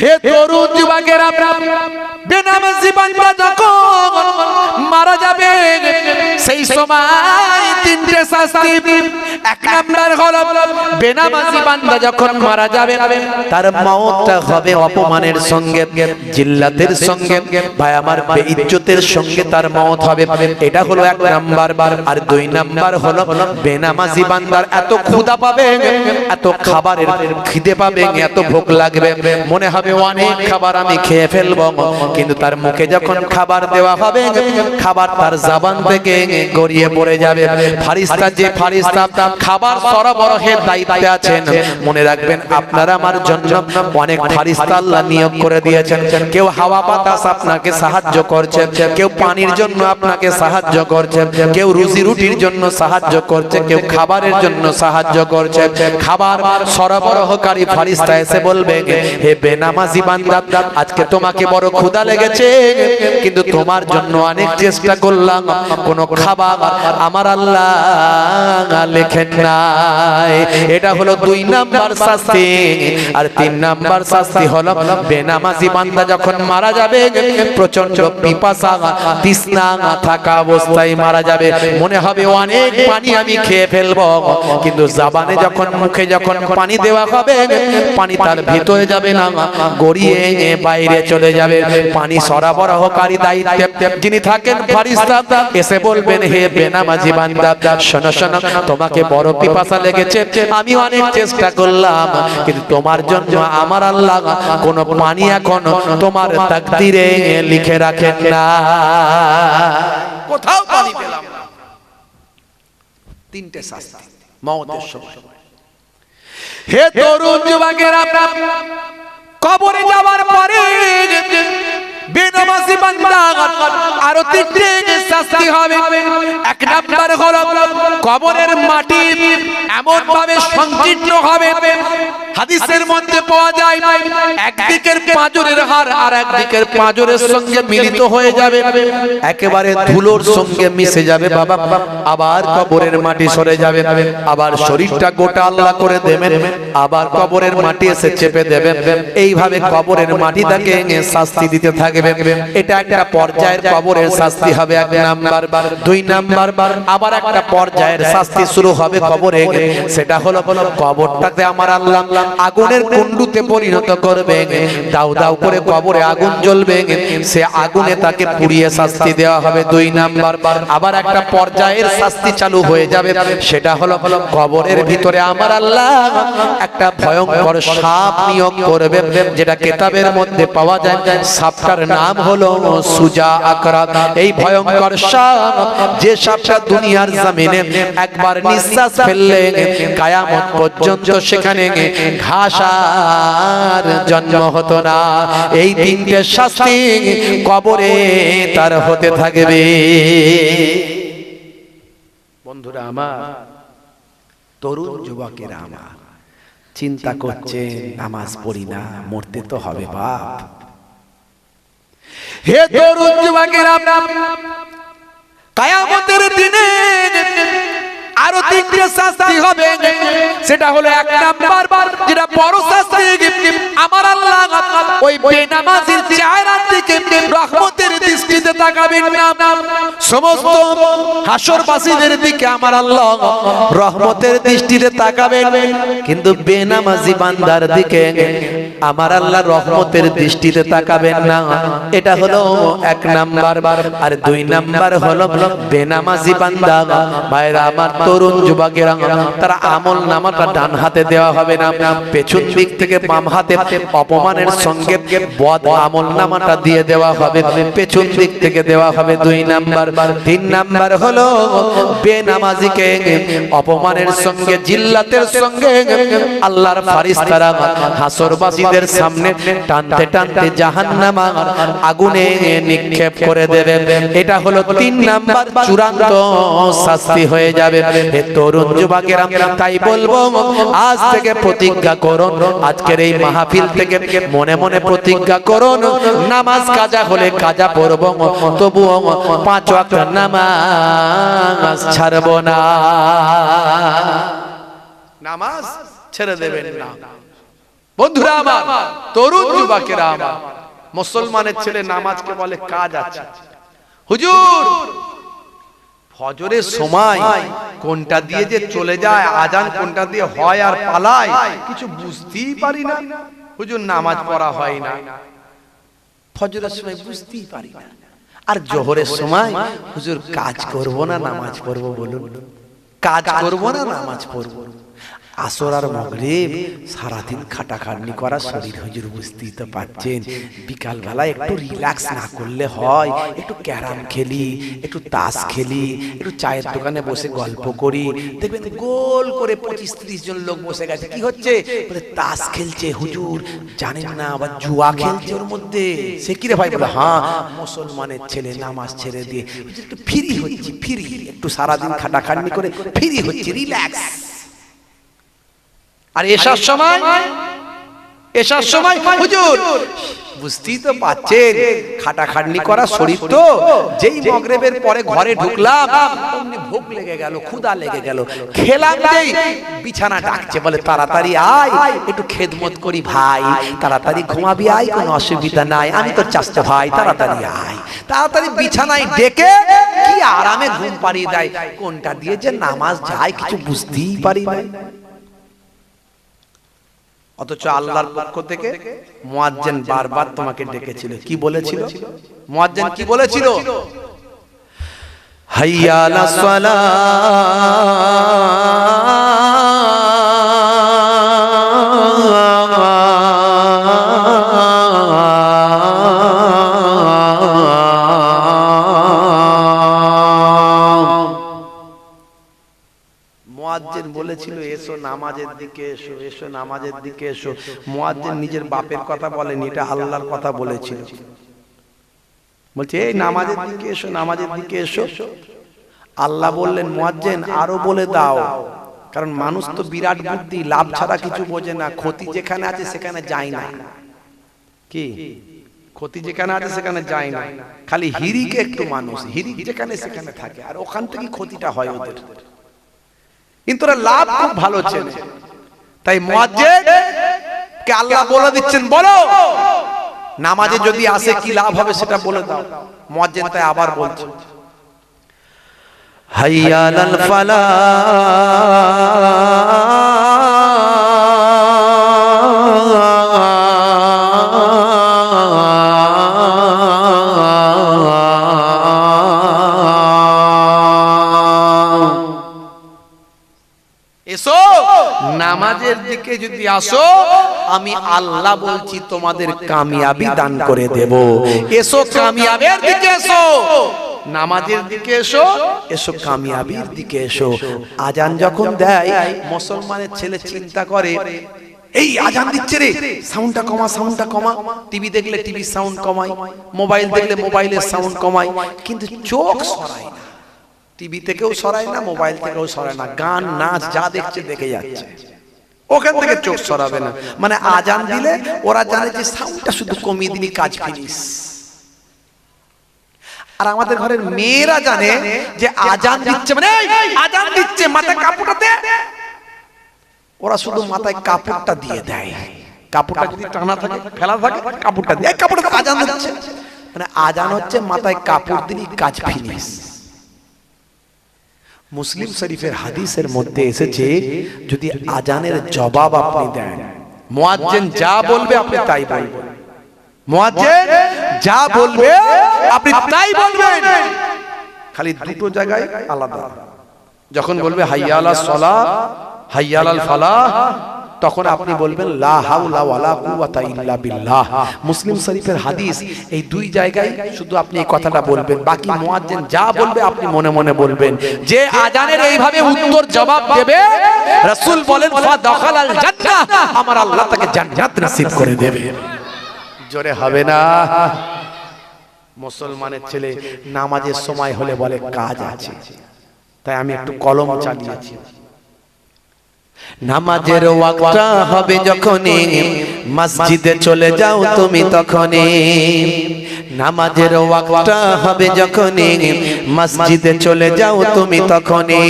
হে তরুণ যুবকেরা, বেনামাজি বান্দা যখন মারা যাবে সেই সময় তিনটে শাস্তি। এক নাম্বার হলো বেনামাজি বান্দা যখন মারা যাবে তার মওতটা হবে অপমানের সঙ্গে, জিল্লাতের সঙ্গে, ভাই আমার বেইজ্জতের সঙ্গে তার মওত হবে। এটা হলো এক নাম্বার। আর দুই নাম্বার হলো বেনামাজি বান্দার এত ক্ষুধা পাবে, এত খাবারের খিদে পাবে, এত ভোগ লাগবে, মনে হবে অনেক খাবার আমি খেয়ে ফেলবো, কিন্তু তার মুখে যখন খাবার দেওয়া হবে খাবার তার জবান থেকে গড়িয়ে পড়ে যাবে। ফারিস্তা, যে ফারিস্তা খাবার সরবরাহের দায়িত্বে আছেন, মনে রাখবেন আপনারা আমার জন্য অনেক ফারিস্তা আল্লাহ নিয়োগ করে দিয়েছেন। কেউ হাওয়া বাতাস আপনাকে সাহায্য করছে, কেউ পানির জন্য আপনাকে সাহায্য করছে, কেউ রুজি রুটির জন্য সাহায্য করছে, কেউ খাবারের জন্য সাহায্য করছে। খাবার সরবরাহকারী ফারিস্তা এসে বলবে, হে বেনামাজি বান্দা, আজকে তোমাকে বড় ক্ষুধা লেগেছে, কিন্তু তোমার জন্য অনেক চেষ্টা করলাম, কোনো খাবার আমার আল্লাহ লেখেন নাই। এটা হলো দুই নাম্বার শাস্তি। আর তিন নাম্বার শাস্তি হলো বেনামাজি বান্দা যখন মারা যাবে প্রচন্ড পিপাসা তৃষ্ণা থাকা অবস্থায় মারা যাবে, মনে হবে অনেক পানি আমি খেয়ে ফেলবো, কিন্তু জবানে যখন, মুখে যখন পানি দেওয়া হবে পানি তার ভিতরে যাবে না, গড়িয়ে বাইরে চলে যাবে। পানি সরবরাহকারী দায়িত্বে যিনি থাকেন ফারিস্তা এসে বলবেন, হে বেনামাজি বান্দা, শোনো শোনো, তোমাকে বড় পিপাসা লেগেছে, আমি অনেক চেষ্টা করলাম, কিন্তু তোমার জন্য আমার আল্লাহ কোন পানি এখন তোমার তাকদীরে লিখে রাখেন না, কোথাও পানি পেলাম না। তিনটে শাস্তি মওতের সময়। হে তরুণ যুবকেরা, কবরে যাওয়ার পরে বেনামাজি বান্দা আরো তিনটে শাস্তি হবে। এক নাম্বার হলো কবরের মাটি এমন ভাবে সংকীর্ণ হবে, হাদিসের মধ্যে পাওয়া যায় একদিকের পাঁজরের হাড় আর একদিকের পাঁজরের সঙ্গে মিলিত হয়ে যাবে, একেবারে ধুলোর সঙ্গে মিশে যাবে বাবা। আবার কবরের মাটি সরে যাবে, আবার শরীরটা গোটা আল্লাহ করে দেবেন, আবার কবরের মাটি এসে চেপে দেবে। এইভাবে কবরের মাটিটাকে শাস্তি দিতে থাকবে। এটা একটা পর্যায়ের কবরের শাস্তি হবে এক নাম্বার। দুই নাম্বার আবার একটা পর্যায়ের শাস্তি শুরু হবে কবরে, সেটা হলো কবরটাতে আমার আল্লাহ আগুনের কুণ্ডুতে পরিণত করবে, দাউ দাউ করে কবরে আগুন জ্বলবে, সে আগুনে তাকে পুড়িয়ে শাস্তি দেওয়া হবে। দুই নাম্বার আবার একটা পর্যায়ের শাস্তি চালু হয়ে যাবে, সেটা হলো কবরের ভিতরে আমার আল্লাহ একটা ভয়ঙ্কর সাপ নিয়োগ করবে, যেটা কিতাবের মধ্যে পাওয়া যায়। সাপটার নাম হলো সুজা আকরা। এই ভয়ঙ্কর সাপ, যে সাপটা দুনিয়ার জমিনে একবার নিঃশ্বাস ফেললে কিয়ামত পর্যন্ত সেখানে ঘাস আর জন্ম হতো না। এই তিনটে শাস্তি কবরে তার হতে থাকবে। বন্ধুরা আমার, তরুণ যুবকেরা আমার, চিন্তা করছে নামাজ পড়ি না, মরতে তো হবে বাপ। হে তরুণ যুবকেরা, কিয়ামতের দিনে আরো তিনটে শাস্তি হবে। সেটা হলো এক নাম্বার, যেটা বড় শাস্তি, আমার আল্লাহ ওই বেনামাজির চেহারার দিকে রহমতের দৃষ্টিতে তাকাবেন না। সমস্ত হাসরবাসীদের দিকে আমার আল্লাহ রহমতের দৃষ্টিতে তাকাবেন, কিন্তু বেনামাজি বান্দার দিকে আমার আল্লাহ রহমতের দৃষ্টিতে তাকাবেন না। এটা হলো এক নাম্বার। আর দুই নাম্বার হলো বেনামাজি বান্দা ভাইরা আমার, তরুণ যুবকেরা, তারা আমল নামাটা ডান হাতে দেওয়া হবে না, পেছন দিক থেকে বাম হাতে অপমানের সঙ্গে বদ আমল নামাটা দিয়ে দেওয়া হবে, পেছন দিক থেকে দেওয়া হবে। দুই নাম্বার। তিন নাম্বার হলো বেনামাজিকে অপমানের সঙ্গে, জিল্লাতের সঙ্গে আল্লাহর ফারিস্তারা হাসরবাসীদের সামনে টানতে টানতে জাহান্নামের আগুনে নিক্ষেপ করে দেবে। এটা হলো তিন নাম্বার চূড়ান্ত শাস্তি হয়ে যাবে। হে তরুণ যুবকেরা, তাই বলবো আজ থেকে প্রতিজ্ঞা করুন, আজকের এই মাহফিল থেকে মনে মনে প্রতিজ্ঞা করুন, নামাজ কাজা হলে কাজা পড়ব, তবুও 5 ওয়াক্ত নামাজ ছাড়ব না। নামাজ ছেড়ে দেবেন না। বন্ধুরা আমার, তরুণ যুবকেরা আমার, মুসলমানের ছেলে নামাজকে বলে কাজ আছে। হুজুর ফজরের সময় কোনটা দিয়ে যে চলে যায়, আজান কোনটা দিয়ে হয় আর পালায়, কিছু বুঝতেই পারি না। হুজুর নামাজ পড়া হয় না, ফজরের সময় বুঝতেই পারি না। আর জোহরের সময় হুজুর কাজ করব না নামাজ পড়বো, বলুন কাজ করব না নামাজ পড়বো। আসর আর মাগরিব সারাদিন খাটাখাটনি করা শরীর, হুজুর বুঝতেই তো পাচ্ছেন। বিকাল বেলা একটু রিল্যাক্স না করলে হয়? একটু ক্যারাম খেলি, একটু তাস খেলি, একটু চায়ের দোকানে বসে গল্প করি, দেখবেন গোল করে 25-30 জন লোক বসে গেছে। কি হচ্ছে? বলে তাস খেলছে। হুজুর জানেন না, আবার জুয়া খেলছে ওর মধ্যে। সে কি রে ভাই? বলে হ্যাঁ, মুসলমানের ছেলে নামাজ ছেড়ে দিয়ে হুজুর একটু ফ্রি হচ্ছে, ফ্রি, একটু সারাদিন খাটাখাটনি করে ফ্রি হচ্ছে, রিল্যাক্স। আর এসার সময় হুজুর বুঝতেই তো পাচ্ছেন, খাটাখাটনি করা শরীর তো। যেই মাগরিবের পরে ঘরে ঢুকলাম, অমনি ভোগ লেগে গেল, ক্ষুধা লেগে গেল। খেলাম যেই বিছানা ডাকছে, বলে তাড়াতাড়ি আয়, একটু খেদমত করি ভাই, তাড়াতাড়ি ঘুমাবি আয়, কোনো অসুবিধা নাই, আমি তো চাচা ভাই, তাড়াতাড়ি আয়। তাড়াতাড়ি বিছানায় ডেকে কি আরামে ঘুম পাড়িয়ে দেয়। কোনটা দিয়ে যে নামাজ যায় কিছু বুঝতেই পারি না। অথচ আল্লাহর পক্ষ থেকে মুয়াজ্জিন বারবার তোমাকে ডেকেছিল। কি বলেছিল মুয়াজ্জিন? কি বলেছিল? হাইয়া আলাস সালাহ, মুয়াজ্জিন বলেছিল এসো নামাজের দিকে এসো, এসো নামাজের দিকে এসো। মুয়াজ্জিন নিজের বাপের কথা বলেনি, এটা আল্লাহর কথা বলেছিল। বলছে এই নামাজের দিকে এসো, নামাজের দিকে এসো। আল্লাহ বললেন মুয়াজ্জিন আরো বলে দাও, কারণ মানুষ তো বিরাট বুদ্ধি, লাভ ছাড়া কিছু বোঝে না। ক্ষতি যেখানে আছে সেখানে যায় না। কি ক্ষতি যেখানে আছে সেখানে যায় না, খালি হিরিকে একটু মানুষ, হিরিক যেখানে সেখানে থাকে, আর ওখান থেকে ক্ষতিটা হয় ওদের। কিন্তু ওরা লাভ খুব ভালো চেনে। তাই মুয়াজ্জিন কে আল্লাহ বলে দিচ্ছেন, বলো নামাজে যদি আসে কি লাভ হবে সেটা বলে দাও। মুয়াজ্জিন তাই আবার বলছে হাইয়া আলাল ফালাহ, এসো নামাজের দিকে যদি আসো, আমি আল্লাহ বলছি তোমাদের কামিয়াবি দান করে দেব। এসো কামিয়াবের দিকে এসো, নামাজের দিকে এসো, এসো কামিয়াবির দিকে এসো। আজান যখন দেয় মুসলমানের ছেলে চিন্তা করে এই আজান দিচ্ছে রে, সাউন্ডটা কমা, সাউন্ডটা কমা। টিভি দেখলে টিভির সাউন্ড কমাই, মোবাইল দেখলে মোবাইলের সাউন্ড কমাই, কিন্তু চোখ সরায় না। টিভি থেকেও সরায় না, মোবাইল থেকেও সরায় না, গান নাচ যা দেখছে দেখে যাচ্ছে, ওখান থেকে চোখ সরাবে না। মানে আজান দিলে ওরা জানে যে সাউন্ডটা শুধু কমিয়ে দিবি, কাজ ফিনিশ। আর আমাদের ঘরের মেয়েরা জানে যে আজান দিচ্ছে মানে আজান দিচ্ছে, মাথায় কাপড়টা দে, ওরা শুধু মাথায় কাপড়টা দিয়ে দেয়। কাপড়টা যদি টানা থাকে, ফেলা থাকে, কাপড়টা দিয়ে কাপড়টা আজান দিচ্ছে, মানে আজান হচ্ছে মাথায় কাপড় দিলি কাজ ফিনিশ। মুসলিম শরীফের হাদিসের মধ্যে এসেছে যদি আজানের জবাব আপনি দেন, মুয়াজ্জিন যা বলবে আপনি তাই বলবেন। মুয়াজ্জিন যা বলবে আপনি তাই বলবেন, খালি দুটো জায়গায় আলাদা। যখন বলবে হাইয়া আলাস সালাহ, হাইয়া আলাল ফালাহ, তখন আপনি বলবেন লা হাওলা ওয়ালা কুওয়াতা ইল্লা বিল্লাহ। মুসলিম শরীফের হাদিস, এই দুই জায়গায় শুধু আপনি এই কথাটা বলবেন, বাকি মুয়াজ্জিন যা বলবে আপনি মনে মনে বলবেন। যে আজানের এইভাবে উত্তর জবাব দেবে, রাসূল বলেন ফা দাখালাল জান্নাহ, আমার আল্লাহ তাকে জান্নাত নসিব করে দেবে। জোরে হবে না? মুসলমানের ছেলে নামাজের সময় হলে বলে কাজ আছে, তাই আমি একটু কলম চালিয়েছি। নামাজের ওয়াক্তটা হবে যখনই মসজিদে চলে যাও তুমি তখনই নামাজের ওয়াক্তটা হবে যখনই মসজিদে চলে যাও তুমি তখনই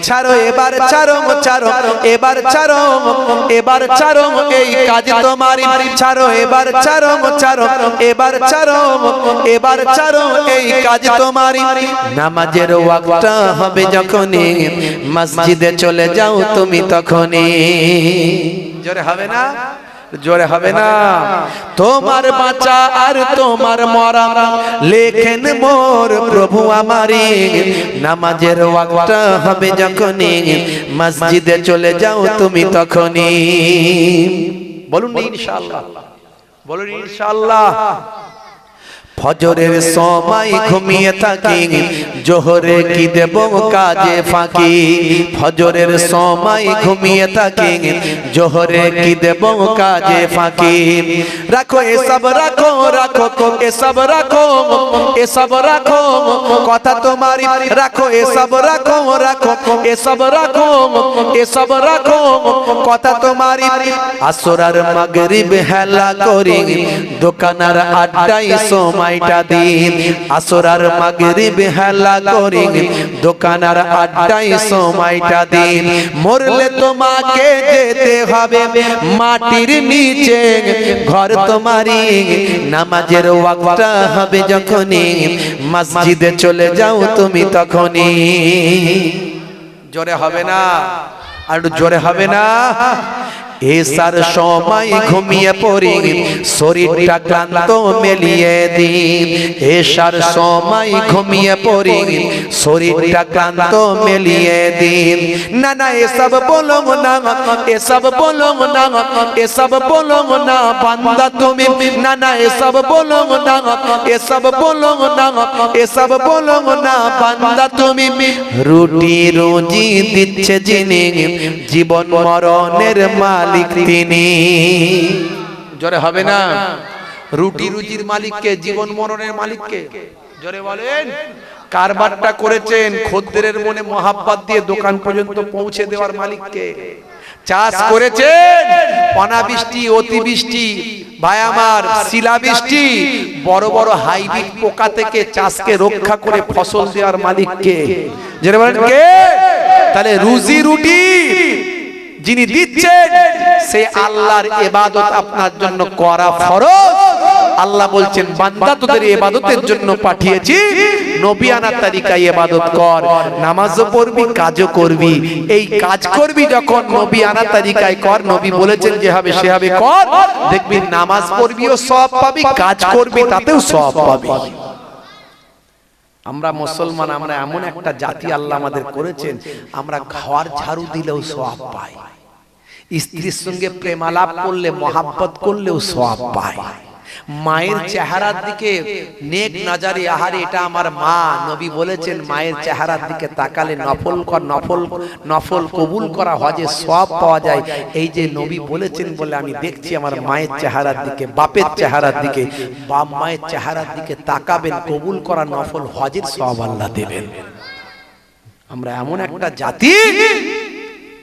ছাড়ো এবার ছাড়ো ছাড়ো এবার ছাড়ো এবার ছাড়ো এই কাজ তোমারই ছাড়ো এবার ছাড়ো ছাড়ো এবার ছাড়ো এবার ছাড়ো এই কাজ তোমারই নামাজের ওয়াক্তটা হবে যখনই মসজিদে চলে যাও তুমি তখনই জোরে হবে না জোরে হবে না তোমার বাঁচা আর তোমার মরা লেখেন মোর প্রভু আমারি নামাজের ওয়াক্তটা হবে যখনই মসজিদে চলে যাও তুমি তখনই বলুন ইনশাআল্লাহ বলুন ইনশাআল্লাহ ফজরের সময় ঘুমিয়ে থাকি জোহরে কি দেব কাজে ফাঁকি ফজরের সময় ঘুমিয়ে থাকি জোহরে কি দেব কাজে ফাঁকি রাখো এসব রাখো রাখো এসব রাখো এসব রাখো কথা তোমারই রাখো এসব রাখো রাখো এসব রাখো এসব রাখো কথা তোমারই আসরার মাগরিব হেলা করি দোকানার আড্ডায় সময়টা দিন আসরার মাগরিব হেলা করি দোকানার আড্ডায় সময়টা দিন মরলে তোমাকে যেতে হবে মাটির নিচে ঘর তোমারই নামাজের ওয়াক্তটা হবে যখনই মসজিদে চলে যাও তুমি তখনই জোরে হবে না আর জোরে হবে না এসার সময় ঘুমিয়ে পড়ি শরীরটা ক্লান্ত মেলিয়ে দিন এসার সময় ঘুমিয়ে পড়ি শরীরটা ক্লান্ত মেলিয়ে দিন না না এসব বলো না এসব বলো না এসব বলো না বান্দা তুমি না না এসব বলো না এসব বলো না এসব বলো না বান্দা তুমি রুটি রুজি দিচ্ছে যিনি জীবন মরণের মালিক তিনি জোরে হবে না রুটি রুজির মালিককে জীবন মরণের মালিককে জোরে বলেন কারবারটা করেছেন খদ্দেরের মনে মোহাব্বত দিয়ে দোকান পর্যন্ত পৌঁছে দেওয়ার মালিককে চাষ করেছেন অনাবৃষ্টি অতিবৃষ্টি ভাই আমার শিলাবৃষ্টি বড় বড় হাইব্রিড পোকা থেকে চাষকে রক্ষা করে ফসল দেওয়ার মালিককে জোরে বলেন কে তাহলে রুজি রুটি যিনি দিচ্ছেন সেই আল্লাহর ইবাদত আপনার জন্য করা ফরজ আল্লাহ বলছেন বান্দা তোদের ইবাদতের জন্য পাঠিয়েছি নবিয়ানা তরিকায় ইবাদত কর নামাজও পড়বি কাজও করবি এই কাজ করবি যখন নবিয়ানা তরিকায় কর নবী বলেছেন যেভাবে সেভাবে কর দেখবি নামাজ পড়বিও সওয়াব পাবি কাজ করবি তাতেও সওয়াব পাবি আমরা মুসলমান আমরা এমন একটা জাতি আল্লাহ আমাদের করেছেন আমরা ঘর ঝাড়ু দিলেও সওয়াব পাই স্ত্রীর সঙ্গে প্রেম আলাপ করলে মহাব্বত করলেও সওয়াব পাই মায়ের চেহারার দিকে নেক নজরে আহারে এটা আমার মা নবী বলেছেন মায়ের চেহারার দিকে তাকালে নফল কবুল করা হজে সওয়াব পাওয়া যায় এই যে নবী বলেছেন বলে আমি দেখছি আমার মায়ের চেহারার দিকে বাপের চেহারার দিকে বাপ মায়ের চেহারার দিকে তাকাবেন কবুল করা নফল হজের সওয়াব আল্লাহ দেবেন আমরা এমন একটা জাতি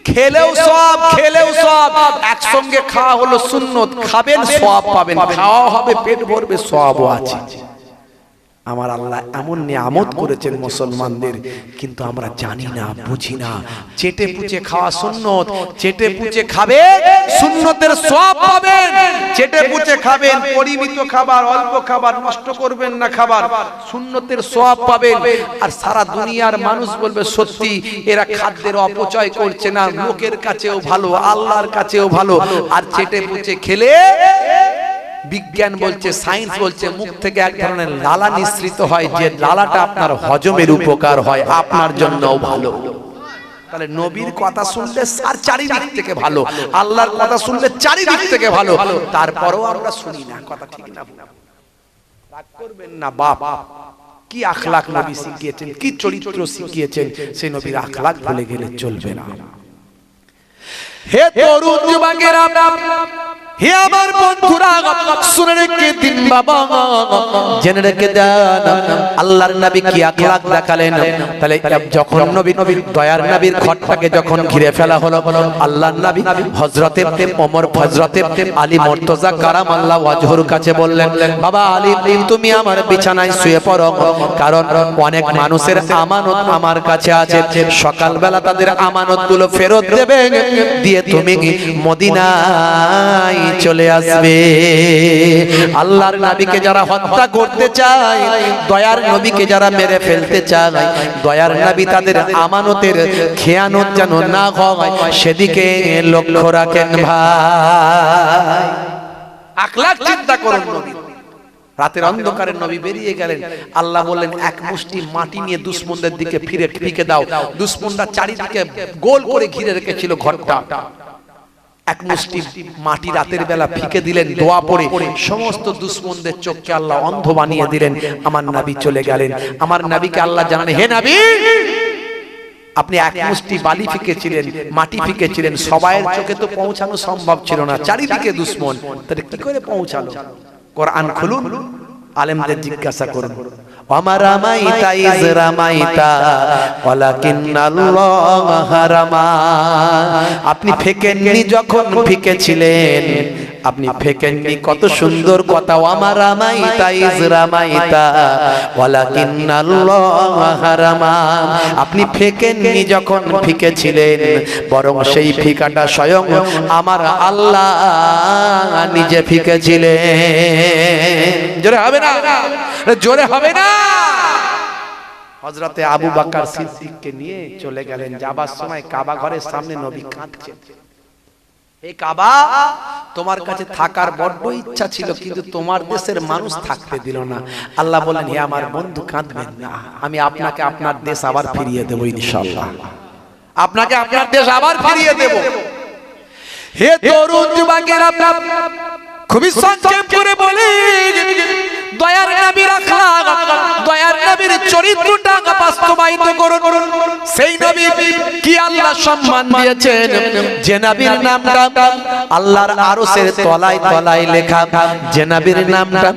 খেলেও সওয়াব একসঙ্গে খাওয়া হলো সুন্নত খাবেন সওয়াব পাবেন খাওয়া হবে পেট ভরবে সওয়াবও আছে আমার আল্লাহ এমন নিয়ামত করেছেন মুসলমানদের কিন্তু আমরা জানি না বুঝি না চেটে পুচে খাওয়া সুন্নত চেটে পুচে খাবে সুন্নতের সওয়াব পাবেন চেটে পুচে খাবেন পরিমিত খাবার অল্প খাবার নষ্ট করবেন না খাবার সুন্নতের সওয়াব পাবেন আর সারা দুনিয়ার মানুষ বলবে সত্যি এরা খাদ্যের অপচয় করছে না লোকের কাছেও ভালো আল্লাহর কাছেও ভালো আর চেটে পুচে খেলে বিজ্ঞান বলছে সায়েন্স বলছে মুখ থেকে এক ধরনের লালা নিঃসৃত হয় যে লালাটা আপনার হজমের উপকার হয় আপনার জন্যও ভালো তাহলে নবীর কথা শুনলে চারিদিক থেকে ভালো আল্লাহর কথা শুনলে চারিদিক থেকে ভালো তারপরেও আমরা শুনি না কথা ঠিক না রাগ করবেন না বাপ কি আখলাক নবী শিখিয়েছেন কি চরিত্র শিখিয়েছেন সেই নবীর আখলাক ভুলে গেলে চলবে না হে তরুণ যুবকেরা হে আমার বন্ধুরা শুনে রেখে দিন বাবা, জেনে রেখে দেন আল্লাহর নবী কি আখলাক দেখালেন। তাহলে যখন নবী দয়ার নবীর ঘরটাকে যখন ঘিরে ফেলা হলো, আল্লাহর নবী হযরতে ওমর হযরতে আলী মুর্তজা কারামাল্লাহ ওয়াজহুর কাছে বললেন, বাবা আলী তুমি আমার বিছানায় শুয়ে পড়ো, কারণ অনেক মানুষের আমানত আমার কাছে আছে, সকালবেলা তাদের আমানতগুলো ফেরত দেবে, দিয়ে তুমি মদিনায় চলে আসবে। আল্লাহর নবীকে যারা হত্যা করতে চায়, দয়ার নবীকে যারা মেরে ফেলতে চায়, দয়ার নবী তাদের আমানতের খেয়ানত যেন না হয় সেদিকে লক্ষ্য রাখেন ভাই। আখলাক চিন্তা করুন। নবী রাতের অন্ধকারে নবী বেরিয়ে গেলেন, আল্লাহ বললেন এক মুষ্টি মাটি নিয়ে দুশমনদের দিকে ফিকে দাও। দুশমনরা চারিদিকে গোল করে ঘিরে রেখেছিল ঘরটা, এক মুষ্টি মাটি রাতের বেলা ফিকে দিলেন, দোয়া পড়ে সমস্ত দুশমনদের চোখকে আল্লাহ অন্ধ বানিয়ে দিলেন। আমার নবী চলে গেলেন। আমার নবীকে আল্লাহ জানালেন, হে নবী আপনি এক মুষ্টি বালি ফিকেছিলেন, মাটি ফিকেছিলেন, সবাইয়ের চোখে তো পৌঁছানো সম্ভব ছিল না, চারিদিকে দুশমন, তাহলে কি করে পৌঁছালো? কোরআন খুলুন, আলেমদের জিজ্ঞাসা করুন। ওমা রামাইতা ইজ রামাইতা ওয়ালাকিন্নাল্লাহ হারামা। আপনি ফেকেননি যখন ফিকেছিলেন, আপনি ফেকেননি, কত সুন্দর কথা। ওমা রামাইতা ইজ রামাইতা ওয়ালাকিন্নাল্লাহ হারামা। আপনি ফেকেননি যখন ফিকেছিলেন, বরং সেই ফিকাটা স্বয়ং আমার আল্লাহ নিজে ফিকেছিলেন। জোরে হবে না, জোরে হবে না। হযরতে আবু বকর সিদ্দিককে নিয়ে চলে গেলেন। যাবার সময় কাবা ঘরের সামনে নবী কাঁদছেন, এই কাবা তোমার কাছে থাকার বড্ড ইচ্ছা ছিল, কিন্তু তোমার দেশের মানুষ থাকতে দিল না। আল্লাহ বলেন, হে আমার বন্ধু কাঁদবেন না, আমি আপনাকে আপনার দেশ আবার ফিরিয়ে দেব ইনশাআল্লাহ, আপনাকে আপনার দেশ আবার ফিরিয়ে দেব। হে তরুণ যুবকেরা, খুবই সংক্ষেপ করে বলি, দয়ার নবীর আখলাক, দয়ার নবীর চরিত্রটা বাস্তবায়িত করুন। সেই নবী কি আল্লাহ সম্মান দিয়েছেন, যে নবীর নামটা আল্লাহর আরশের তলায় তলায় লেখা, যে নবীর নামটা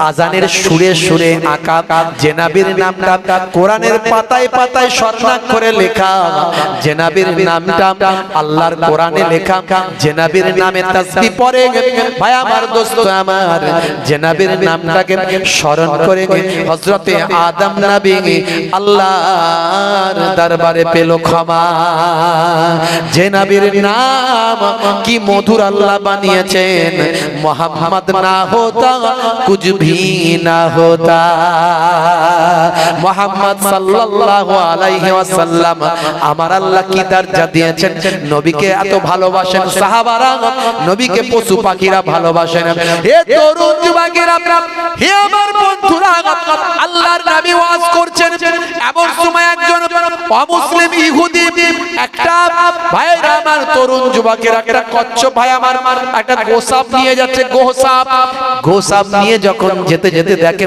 আজানের সুরে সুরে আঁকা, যে নবীর নামটা কোরআনের পাতায় পাতায় স্বর্ণাক্ষরে লেখা, যে নবীর নামটা আল্লাহর কোরআনে লেখা, যে নবীর নামে তাসবিহ পড়ে ভাই আমার দোস্ত আমার, যে নবীর নামটাকে স্মরণ করে হযরতে আদম নবী আল্লাহর দরবারে পেল ক্ষমা। যে নবীর নাম কি মধুর আল্লাহ বানিয়েছেন, মুহাম্মদ না হোতা কুছ ভি না হোতা। মুহাম্মদ সাল্লাল্লাহু আলাইহি ওয়াসাল্লাম আমার আল্লাহ কি দরজা দিয়েছেন, নবীকে এত ভালোবাসেন সাহাবারা, নবীকে পশু পাখিরা ভালোবাসেন। হে তরুণ যুবকেরা, হে আমার বন্ধুরা, আল্লাহর নবী ওয়াজ করছেন, এমন সময় একজন অমুসলিম ইহুদি একটা ভাইরা আমার তরুণ যুবকেরা, একটা কচ্ছপ ভাই আমার একটা গোসাপ নিয়ে যাচ্ছে, গোসাপ নিয়ে যখন যেতে যেতে দেখে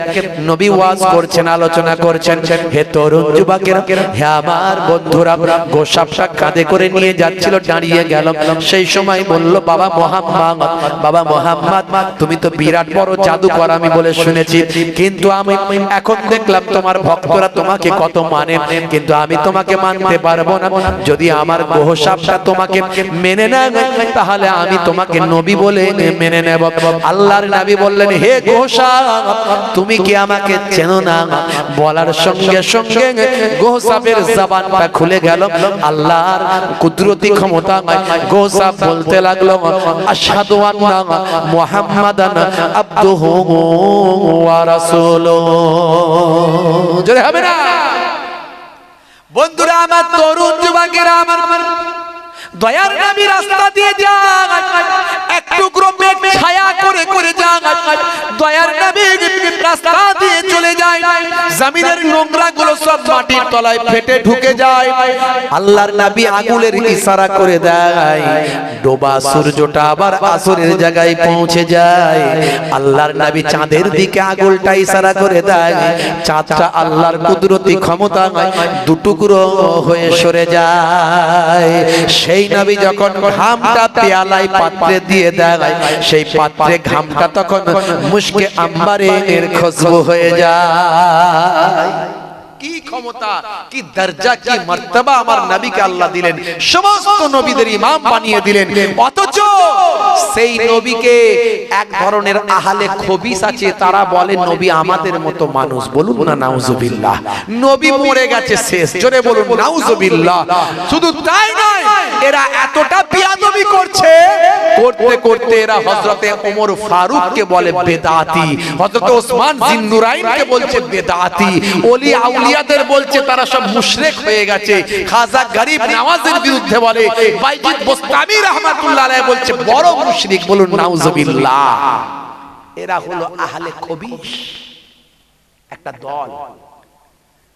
নবী ওয়াজ করছেন, আলোচনা করছেন। হে তরুণ যুবকেরা, হে আমার বন্ধুরা, গোসাপটা কাঁধে করে নিয়ে যাচ্ছিল, দাঁড়িয়ে গেল। সেই সময় বলল, বাবা মুহাম্মদ, বাবা মুহাম্মদ তুমি তো বিরাট বড় জাদুকর আমি বলে শুনেছি, কিন্তু আমি এখন দেখলাম তোমার ভক্তরা তোমাকে কত মানে, কিন্তু আমি তোমাকে মানতে পারবো না। যদি আমার গোসাপটা তোমাকে মেনে নেয়, তাহলে আমি তোমাকে নবী বলে মেনে নেব। আল্লাহর নবী বললেন, হে গোসাপ তুমি কি আমাকে চেনো না? বলার সঙ্গে সঙ্গে গোসাপের জবানটা খুলে গেল। আল্লাহর কুদরতি ক্ষমতা, গোসাপ বলতে লাগলো, আশহাদু আন্না মুহাম্মাদান আবদুহু ওয়া রাসূলুহু। জোরে হবে না? বন্ধুরা আমার, তরুণ যুবকেরা আমার, দয়ার নবী রাস্তা দিয়ে যায়, এক টুকরো মেঘ ছায়া করে করে যায়, দয়ার নবী রাস্তা দিয়ে চলে যায়, জমিনের নোংরা গুলো সব মাটির তলায় ফেটে ঢুকে যায়। আল্লাহর নবী আঙুলের ইশারা করে দেয়, ডোবা সূর্যটা আবার আসরের জায়গায় পৌঁছে যায়। আল্লাহর নবী চাঁদের দিকে আঙুলটা ইশারা করে দেয়, চাঁদটা আল্লাহর কুদরতি ক্ষমতা দুটুকরো হয়ে সরে যায়। সেই নবী যখন ঘামটা পেয়ালায় পাত্রে দিয়ে দেয়, যায়, সেই পাত্রে ঘামটা তখন মুশকে আম্বারের খুশবু হয়ে যায়। কি ক্ষমতা, কি দরজা, কি মর্তবা আমার নবীকে আল্লাহ দিলেন, সমস্ত নবীদের ইমাম বানিয়ে দিলেন। অথচ সেই নবীকে এক ধরনের আহলে খবিস আছে, তারা বলে নবী আমাদের মতো মানুষ। বলুন না নাউজুবিল্লাহ। নবী মরে গেছে শেষ, জোরে বলুন নাউজুবিল্লাহ। শুধু তাই নয়, এরা এতটা বিয়াদবি করছে, করতে করতে এরা হযরতে ওমর ফারুককে বলে বেদাতি, হযরত ওসমান জিন্নুরাইনকে বলছে বেদাতি, ওলি আউলিয়াদের বলছে তারা সব মুশরিক হয়ে গেছে। খাজা গরিব নওয়াজের বিরুদ্ধে বলে, বাইজিদ বোস্তামি রাহমাতুল্লাহ আলাইহি বলছে বড় মুশরিক। বলুন নাউজুবিল্লাহ। এরা হলো আহলে খবিস, একটা দল।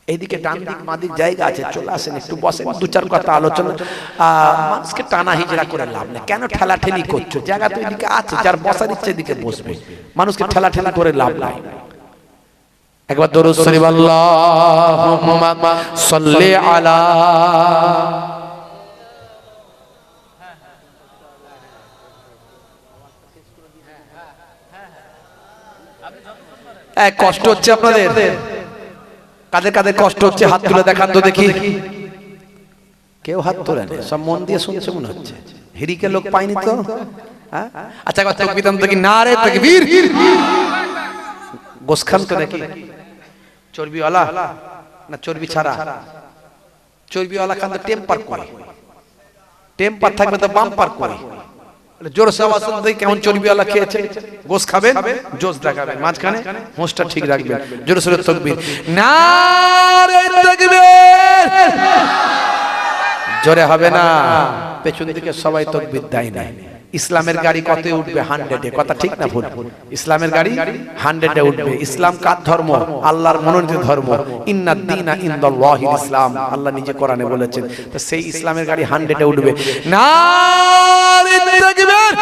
এইদিকে ডান দিক মাদিক জায়গা আছে, চলে আসেন একটু বসেন, দু চার কথা আলোচনা। মানুষকে টানা হিজড়া করে লাভ নেই। কেন ঠেলাঠেলি করছো? জায়গা তো এদিকে আছে, যার বসার ইচ্ছে এদিকে বসবে। মানুষকে ঠেলাঠেলি করে লাভ নাই। একবার দরুদ শরীফ আল্লাহুম্মা সাল্লি আলা। কষ্ট হচ্ছে আপনাদের? কাদের কাদের কষ্ট হচ্ছে হাত তুলে দেখান তো দেখি। কেউ হাত তোলে না, সব মন দিয়ে শুনছে মনে হচ্ছে। হিরিকে লোক পাইনি তো। আচ্ছা কথা বিধান তো কি নারে তাকবীর। গোসখান তো নাকি চর্বিওয়ালা না চর্বি ছাড়া? চর্বিওয়ালা খান তো টেম্পার করে, টেম্পার থাকবে তো বাম্পার করে। জোর সে আওয়াজ শুনতে কেমন চর্বিওয়ালা খেয়েছে। গোস খাবেন, জোস দেখাবেন, মাঝখানে হোঁচটা ঠিক রাখবেন। জোরে সোরে তাকবীর, নারে তাকবীর। জোরে হবে না, পেছন দিকে সবাই তাকবীর দেয় না। ইসলামের গাড়ি কত উঠবে? 100-এ। কথা ঠিক না ভুল? ইসলামের গাড়ি 100-এ উঠবে। ইসলাম কার ধর্ম? আল্লাহর মনোনীত ধর্ম। ইন্নাদ দীনা ইনদাল্লাহিল ইসলাম, আল্লাহ নিজে কোরআনে বলেছেন। তো সেই ইসলামের গাড়ি 100-এ উঠবে। নারে তাকবীর।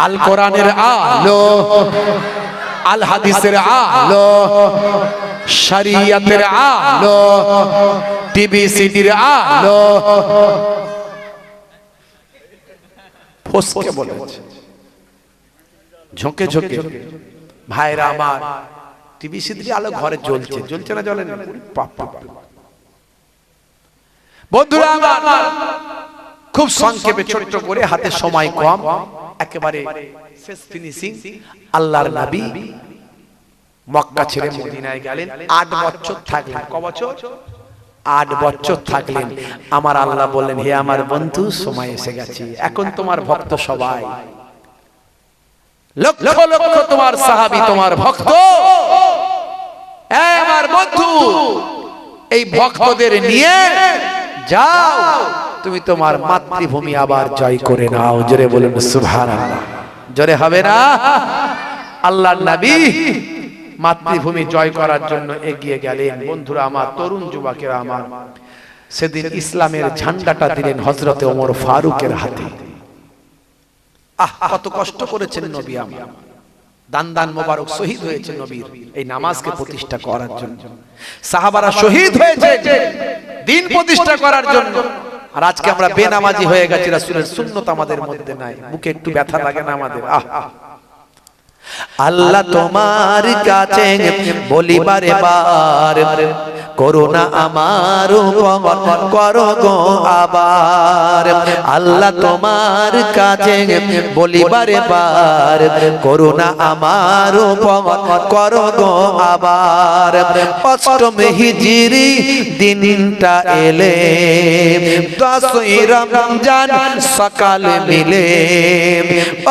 আল কোরআনের আলো, আল হাদিসের আলো, শরীয়তের আলো, টিভি সিডির আলো ফসকে বলেছে, ঝোঁকে ঝোঁকে। ভাইরা আমার, টিভি সিডির আলো ঘরে জ্বলছে, জ্বলছে না জ্বলে না? বন্ধুরা আমার, খুব সংক্ষেপে ছোট্ট করে, হাতে সময় কম, একেবারে শেষ ফিনিশিং। আল্লাহর নবী মক্কা ছেড়ে মদিনায় গেলেন। 8 বছর থাকলেন। ক বছর? 8 বছর থাকলেন। আমার আল্লাহ বললেন, হে আমার বন্ধু, সময় এসে গেছে। এখন তোমার ভক্ত সবাই, লক্ষ লক্ষ তোমার সাহাবী, তোমার ভক্ত, আমার বন্ধু, এই ভক্তদের নিয়ে যাও, তুমি তোমার মাতৃভূমি আবার জয় করে নাও। জোরে বলুন সুবহানাল্লাহ। জোরে হবে না? আল্লাহর নবী মাতৃভূমি জয় করার জন্য এগিয়ে গেলেন। বন্ধুরা আমার, তরুণ যুবকেরা আমার, সেদিন ইসলামের ঝান্ডাটা দিলেন হযরতে ওমর ফারুকের হাতে। কত কষ্ট করেছেন নবী আমার। দান দান মোবারক শহীদ হয়েছে নবীর এই নামাজকে প্রতিষ্ঠা করার জন্য। সাহাবারা শহীদ হয়েছে দিন প্রতিষ্ঠা করার জন্য। আর আজকে আমরা বেনামাজি হয়ে গেছি, রাসূলের সুন্নাত আমাদের মধ্যে নাই। বুকে একটু ব্যথা লাগে না আমাদের? আল্লাহ তোমার কাছে বলিবারে বার, করোনা আমার উপর করো গো আবার। আল্লাহ তোমার কাছে বলিবারে বার, করোনা আমার উপর করো গো আবার। অষ্টম হিজরি দিনটা এলে, 10ই রমজান সকাল মিলে।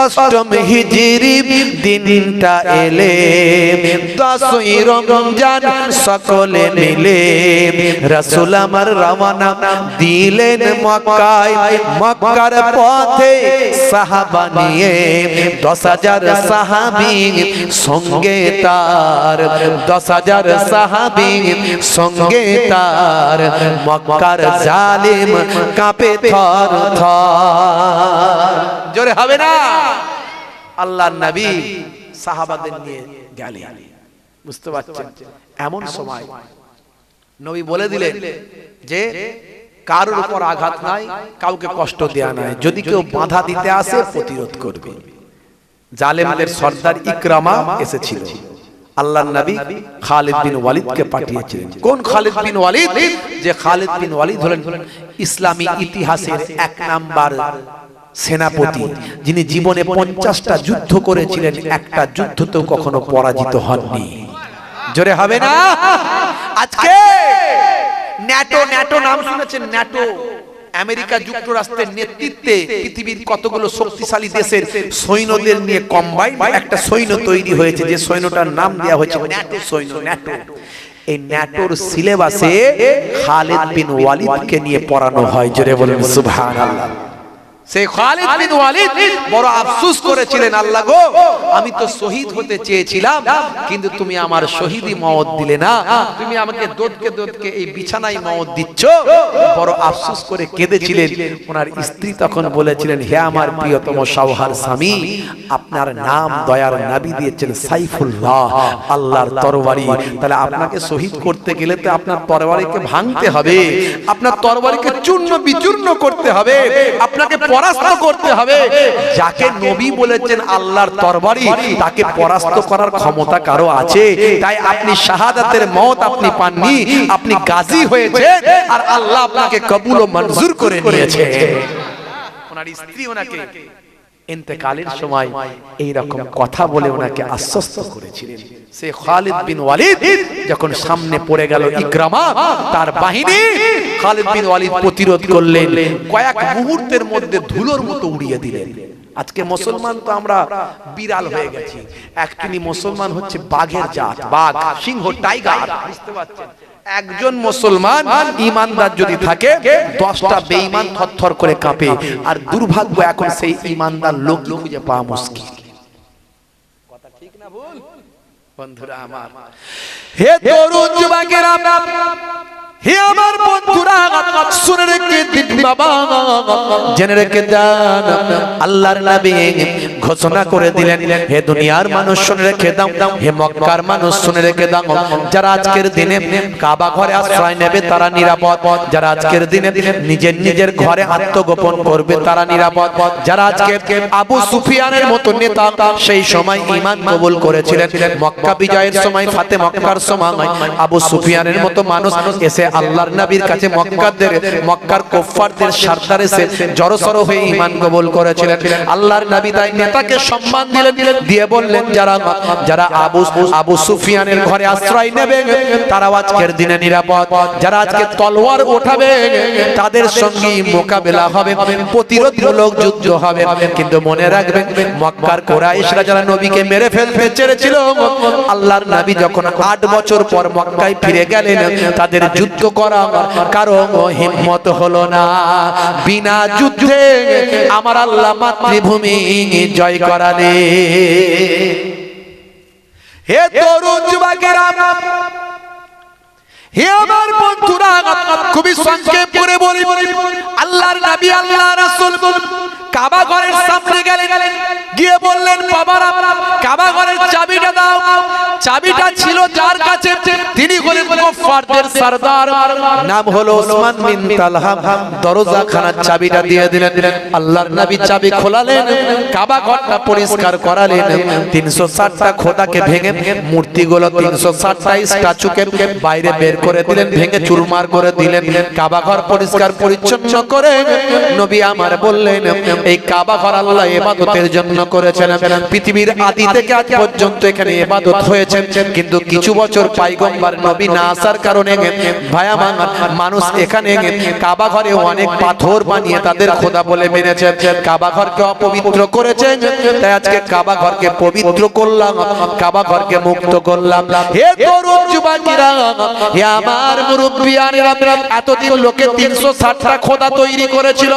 অষ্টম হিজরি দিনটা এলে, 10ই রমজান সকলে মিলে। রাসূল আমার রওনা দিলেন মক্কায়। মক্কার পথে সাহাবা নিয়ে 10,000 সাহাবী সঙ্গে তার, 10,000 সাহাবী সঙ্গে তার। মক্কার জালিম কাঁপে থর থর। জোরে হবে না? আল্লাহর নবী সাহাবাদের নিয়ে গেলেন। বুঝতে পারছেন? এমন সময় নবী বলে দিলেন যে কারোর উপর আঘাত নাই, কাউকে কষ্ট দেয়া নাই, যদি কেউ বাধা দিতে আসে প্রতিরোধ করবে। জালেমদের সর্দার ইকরামা এসেছিল, আল্লাহর নবী খালিদ বিন ওয়ালিদকে পাঠিয়েছিলেন। কোন খালিদ বিন ওয়ালিদ? যে খালিদ বিন ওয়ালিদ হলেন ইসলামী ইতিহাসের 1 নাম্বার সেনাপতি, যিনি জীবনে 50টা যুদ্ধ করেছিলেন, একটা যুদ্ধতেও কখনো পরাজিত হননি। জোরে হবে না? আজকে ন্যাটো নাম শুনেছেন? ন্যাটো আমেরিকা যুক্তরাষ্ট্রের নেতৃত্বে পৃথিবীর কতগুলো শক্তিশালী দেশের সৈন্যদের নিয়ে কম্বাইন একটা সৈন্য তৈরি হয়েছে, যে সৈন্যটার নাম দেওয়া হয়েছে ন্যাটো সৈন্য। ন্যাটো, এই ন্যাটোর সিলেবাসে খালিদ বিন ওয়ালিদকে নিয়ে পড়ানো হয়। জোরে বলেন সুবহানাল্লাহ। সেই খালিদ বিন ওয়ালিদ বড় আফসোস করেছিলেন, আল্লাহ গো, আমি তো শহীদ হতে চেয়েছিলাম, কিন্তু তুমি আমার শহীদি মওত দিলে না, তুমি আমাকে দোদকে এই বিছানায় মওত দিচ্ছ। বড় আফসোস করে কেঁদেছিলেন। ওনার স্ত্রী তখন বলেছিলেন, হে আমার প্রিয়তম শাওহার স্বামী, আপনার নাম দয়ার নবী দিয়েছেন সাইফুল্লাহ, আল্লাহর তরবারি। তাহলে আপনাকে শহীদ করতে গেলে তো আপনার তরবারিকে ভাঙতে হবে, আপনার তরবারিকে চূর্ণ বিচূর্ণ করতে হবে, আপনাকে পরাস্ত করতে হবে। যাকে নবী বলেছেন আল্লাহর তরবারি, তাকে পরাস্ত করার ক্ষমতা কারো আছে? তাই আপনি শাহাদাতের মওত আপনি পাননি, আপনি গাজী হয়েছেন, আর আল্লাহ আপনাকে কবুল ও মঞ্জুর করে নিয়েছে। ওনার স্ত্রী ওনাকে ইন্তেকালের সময় এই রকম কথা বলে ওনাকে আশ্বস্ত করেছিলেন। সে খালিদ বিন ওয়ালিদ যখন সামনে পড়ে গেল ইকরামা, তার বাহিনী, খালিদ বিন ওয়ালিদ প্রতিরোধ করলেন, কয়েক মুহূর্তের মধ্যে ধুলোর মতো উড়িয়ে দিলেন। আজকে মুসলমান তো আমরা বিড়াল হয়ে গেছি, অ্যাকচুয়ালি মুসলমান হচ্ছে বাঘের জাত, বাঘ, সিংহ, টাইগার। বুঝতে পারছেন? একজন মুসলমান ঈমানদার যদি থাকে, 10টা বেঈমান থরথর করে কাঁপে। আর দুর্ভাগ্য, এখন সেই ঈমানদার লোক খুঁজে পাওয়া মুশকিল। কথা ঠিক না ভুল? বন্ধুরা আমার, হে তরুণ যুবকেরা, হে আমার বন্ধুরা, শুনে রেখে দিন বাবা, জেনে রেখে দেন, আল্লাহর নবী ঘোষণা করে দিলেন, হে দুনিয়ার মানুষ শুনে রেখে দাও, হে মক্কার মানুষ শুনে রেখে দাও, যারা আজকের দিনে কাবা ঘরে আশ্রয় নেবে তারা নিরাপদ, যারা আজকের দিনে নিজের নিজের ঘরে আত্মগোপন করবে তারা নিরাপদ, যারা আজকে আবু সুফিয়ানের মতো নেতা সেই সময় ঈমান কবুল করেছিলেন, মক্কা বিজয়ের সময়, ফাতে মক্কার সময় আবু সুফিয়ানের মতো মানুষ এসে আল্লাহর নবীর কাছে মক্কার কুফফারদের সরদার এসে জড়সড় হয়ে ঈমান কবুল করেছিলেন। আল্লাহর নবী তাই নেতাকে সম্মান দিলেন, দিয়ে বললেন, যারা আবু সুফিয়ানের ঘরে আশ্রয় নেবে তারা আজকের দিনে নিরাপদ, যারা আজকে তলোয়ার ওঠাবে তাদের সঙ্গে মোকাবেলা হবে, প্রতিরোধমূলক যুদ্ধ হবে। কিন্তু মনে রাখবেন, মক্কার কুরাইশরা যারা নবীকে মেরে ফেলতে চেয়েছিল, আল্লাহর নবী যখন 8 বছর পর মক্কায় ফিরে গেলেন, তাদের যুদ্ধ করা কারো হিম্মত হলো না। বিনা যুদ্ধে আমার আল্লাহ মাতৃভূমি জয় করালে। হে তরুণ যুবকেরা, হে আমার বন্ধুরা, খুবই সংক্ষেপ করে বলি, আল্লাহর নবী, আল্লাহ রাসূল কাবা ঘরের সামনে গেলেন, গিয়ে বললেন, বাবারা, কাবা ঘরের চাবিটা দাও। চাবিটা ছিল যার কাছে, তিনি হলেন কুফফারদের সরদার, নাম হলো ওসমান বিন তালহা। দরজাখানার চাবিটা দিয়ে দিলেন। আল্লাহর নবী চাবি খোলালেন, কাবা ঘরটা পরিষ্কার করালেন, 360টা খোদাকে ভেঙে মূর্তিগুলো, 360টা স্ট্যাচুকে বাইরে বের করে দিলেন, ভেঙে চুরমার করে দিলেন। কাবা ঘর পরিষ্কার পরিচ্ছন্ন করে নবী আমার বললেন, এই কাবা ঘর আল্লাহ ইবাদতের জন্য করেছেন। পৃথিবীর আদি থেকে আজ পর্যন্ত এখানে ইবাদত হয়েছে, কিন্তু কিছু বছর পয়গম্বর নবী না আসার কারণে ভায়া মানুষ এখানে কাবা ঘরে অনেক পাথর বানিয়ে তাদের খোদা বলে মেনেছে, কাবা ঘরকে অপবিত্র করেছে। তাই আজকে কাবা ঘরকে পবিত্র করলাম, কাবা ঘরকে মুক্ত করলাম। হে তরুণ যুবকেরা, হে আমার মুরব্বিয়ানেরা, এতদিন লোকে 360টা খোদা তৈরি করেছিল,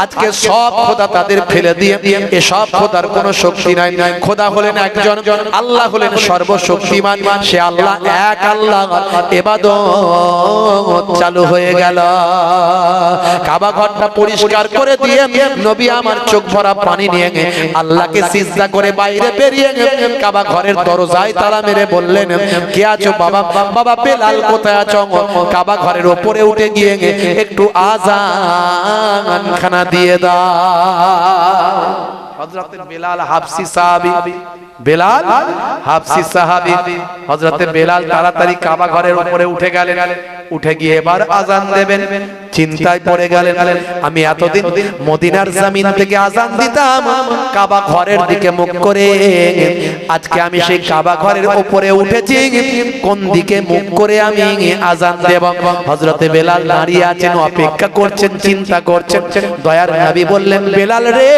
আজকে সব খোদা তাদের ফেলে দিয়ে এসব খোদার কোনো শক্তি নাই। খোদা হলেন একজন, আল্লাহ হলেন সর্বশক্তিমান। সে আল্লাহ এক আল্লাহ, ইবাদত চালু হয়ে গেল। কাবা ঘরটা পরিষ্কার করে দিয়ে নবী আমার চোখ ভরা পানি নিয়ে আল্লাহকে সিজদা করে বাইরে বেরিয়ে কাবা ঘরের দরজায় তালা মেরে বললেন, কে আছো বাবা? বাবা বেলাল কোথায় আছো? কাবা ঘরের উপরে উঠে গিয়ে একটু আযান খানা দিয়ে দাও। হযরত বেলাল হাবশী সাহাবী, বেলাল হাবশী সাহাবী, হযরত বেলাল তাড়াতাড়ি কাবা ঘরের উপরে উঠে গেলেন। উঠে গিয়ে এবার আযান দেবেন, চিন্তায় পড়ে গেলেন, আমি এতদিন মদিনার জমিন থেকে আযান দিতাম কাবা ঘরের দিকে মুখ করে, আজকে আমি সেই কাবা ঘরের উপরে উঠেছি, কোন দিকে মুখ করে আমি আযান দেব? হযরত বেলাল দাঁড়িয়ে আছেন, অপেক্ষা করছেন, চিন্তা করছেন। দয়ার নবী বললেন, বেলাল রে,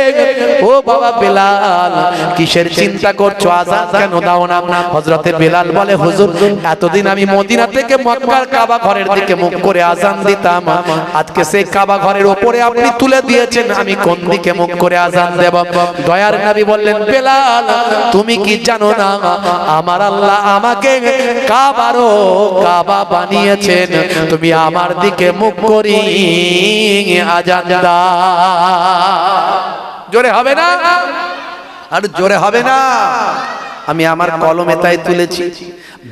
ও বাবা বেলাল, কিসের চিন্তা করছো? আযান কেন দাও না? হযরত বেলাল বলে, হুজুর এতদিন আমি মদিনা থেকে মক্কার কাবা ঘরের দিকে মুখ করে আযান দিতাম, আজকে সেই কাবা ঘরের উপরে আপনি তুলে দিয়েছেন, আমি কোন দিকে মুখ করে আযান দেব? দয়ার নবী বললেন, বেলাল তুমি কি জানো না আমার আল্লাহ আমাকে কাবারও কাবা বানিয়েছেন, তুমি আমার দিকে মুখ করি আযান দাও। জোরে হবে না? আর জোরে হবে না? আমি আমার কলমে তাই তুলেছি,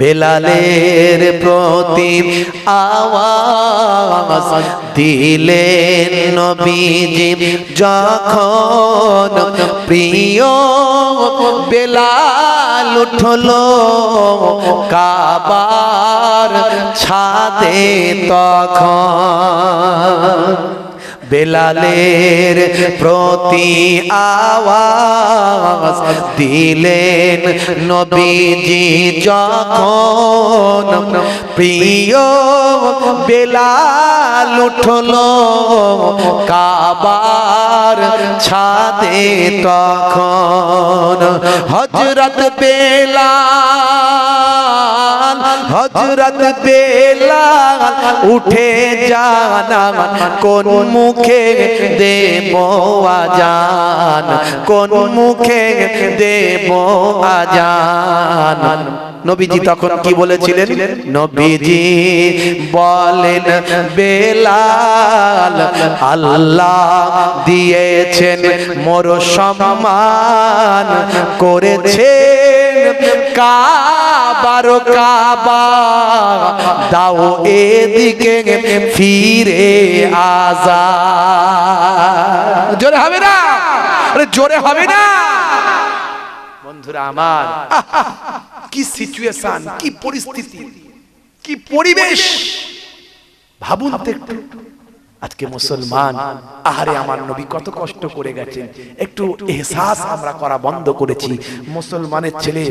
বেলালের প্রতি আওয়াজ দিলেন নবীজি যখন, প্রিয় বেলাল উঠলো কাবার ছাদে তখন। বেলালের প্রতি আওয়াজ দিলেন নবীজি যখন, প্রিয় বেলাল উঠলো কাবার ছাদে তখন। হযরত বেলাল, হযরত বেলাল উঠে জানা কোন মুখে দেব আযান, কোন মুখে দেব আযান। নবীজি তখন কি বলেছিলেন? নবীজি বলেন, বেলাল আল্লাহ দিয়েছেন মোর সম্মান, করেছেন কাবার কাবা, দাও এদিকে ফিরে আযান। জোরে হবে না? আরে জোরে হবে না? বন্ধুরা আমার, কি সিচুয়েশন, কি পরিস্থিতি, কি পরিবেশ ভাবুন তো একটু। আজকে মুসলমান, আহারে আমার নবী কত কষ্ট করে গেছেন, একটু এহসাস আমরা করা বন্ধ করেছি। মুসলমানের ছেলে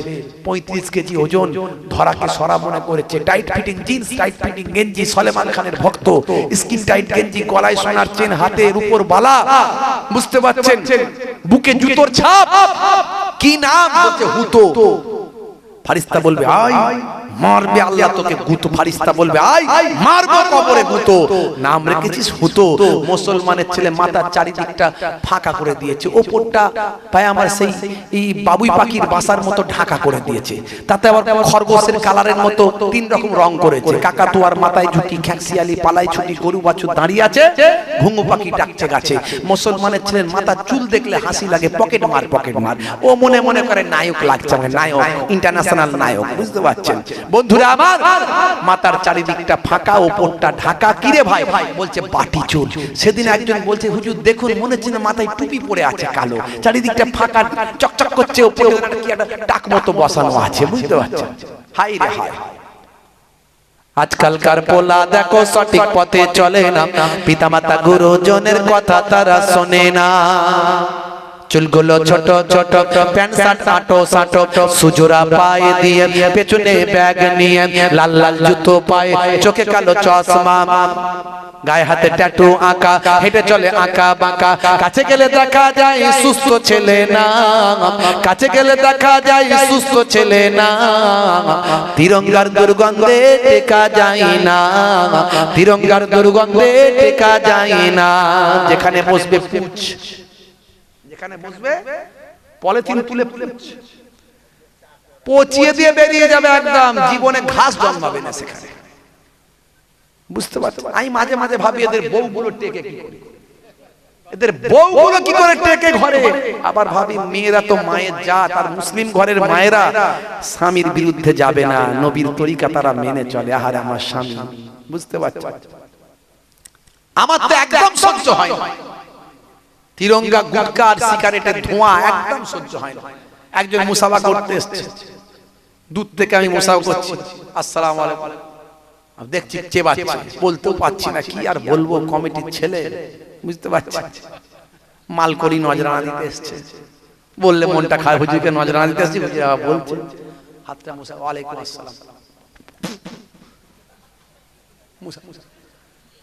35 কেজি ওজন, ধরাকে সরা মনে করেছে, tight fitting jeans, tight fitting গেঞ্জি, সলেমান খানের ভক্ত, স্কিন টাইট গেঞ্জি, গলায় সোনার চেন, হাতের উপর বালা, বুঝতে পারছেন, বুকে জুতোর ছাপ, কি নাম বলছে? হুতো। ফারিস্তা বলবে আয় মারবে আল্লাহ তোকে, গুতো। ফারিস্তা বলবে আয় মারবো কবরে, গুতো। নাম রেখেছিস হুতো। মুসলমানের ছেলে মাথার চারিদিকটা ফাঁকা করে দিয়েছে, ওপরটা পায় আমার সেই এই বাবুই পাখির বাসার মতো ঢাকা করে দিয়েছে, তাতে আবার খরগোশের কালারের মতো 3 রকম রং করেছে। কাকাতুয়ার মাথায় ঝুঁটি, খ্যাঁকশিয়ালি পালাই ছুটি, গরু বাছুর দাঁড়িয়ে আছে, ঘুঙু পাখি ডাকছে গাছে। মুসলমানের ছেলের মাথার চুল দেখলে হাসি লাগে, পকেট মার পকেট মার। ও মনে মনে করে নায়ক লাগছে, নায়ক, ইন্টারন্যাশনাল নায়ক, বুঝতে পারছেন বন্ধুরা আমার? মাথার চারিদিকটা ফাঁকা, ওপরটা ঢাকা। কিরে ভাই? বলছে বাটি চুল। সেদিন একজন বলছে, হুজুর দেখুন মনে হচ্ছে না মাথায় টুপি পরে আছে কালো, চারিদিকটা ফাঁকা, চকচক করছে, ওপরে কি একটা টাক মতো বসানো আছে, বুঝতে পারছেন? হাই রে হাই। আজকালকার পোলা দেখো সঠিক পথে চলে না, পিতামাতা গুরুজনের কথা তারা শোনে না। চুলগুলো ছোট ছোট, প্যান্ট শার্ট আটো সাটো, সুজোরা পায়ে দিয়ে, পেছনে ব্যাগ নিয়ে, লাল লাল জুতো পায়ে, চোখে কালো চশমা, গায়ে হাতে ট্যাটু আঁকা, হেঁটে চলে আঁকা বাঁকা। কাছে গেলে দেখা যায় সুস্থ ছেলে না, কাছে গেলে দেখা যায় সুস্থ ছেলে না। তিরঙ্গার দুর্গন্ধে টেকা যায় না, তিরঙ্গার দুর্গন্ধে টেকা যায় না। যেখানে বসবে পুছ, যেখানে বসবে পলিথিন তুলে পচিয়ে দিয়ে বেরিয়ে যাবে, একদম জীবনে ঘাস জন্মাবে না সেখানে। বুঝতে পারছো? আমি মাঝে মাঝে ভাবি এদের বউগুলো টেকে কি করে, এদের বউগুলো কি করে টেকে ঘরে। আবার ভাবি মেয়েরা তো মায়ের জাত, আর মুসলিম ঘরের মায়েরা স্বামীর বিরুদ্ধে যাবে না, নবীর তরিকা তারা মেনে চলে। আহারে আমার স্বামী, বুঝতে পারছো? আমার তো একদম সহ্য হয় না, তিরঙ্গা গুটকা আর সিগারেটের ধোঁয়া একদম সহ্য হয় না। একজন মুসাফা করতে এসেছে, দূর থেকে আমি মুসাফা করছি, আসসালামু আলাইকুম, দেখছি চেবাচ্ছে, বলতেও পারছি না, কি আর বলবো, কমিটির ছেলে, বুঝতে পারছি, মাল করি নজরানা দিতে এসছে, বললে মনটা খারাপ, হুজুরকে নজরানা দিতে এসছি, বলছে হাতটা মুসা, ওয়ালাইকুম আসসালাম।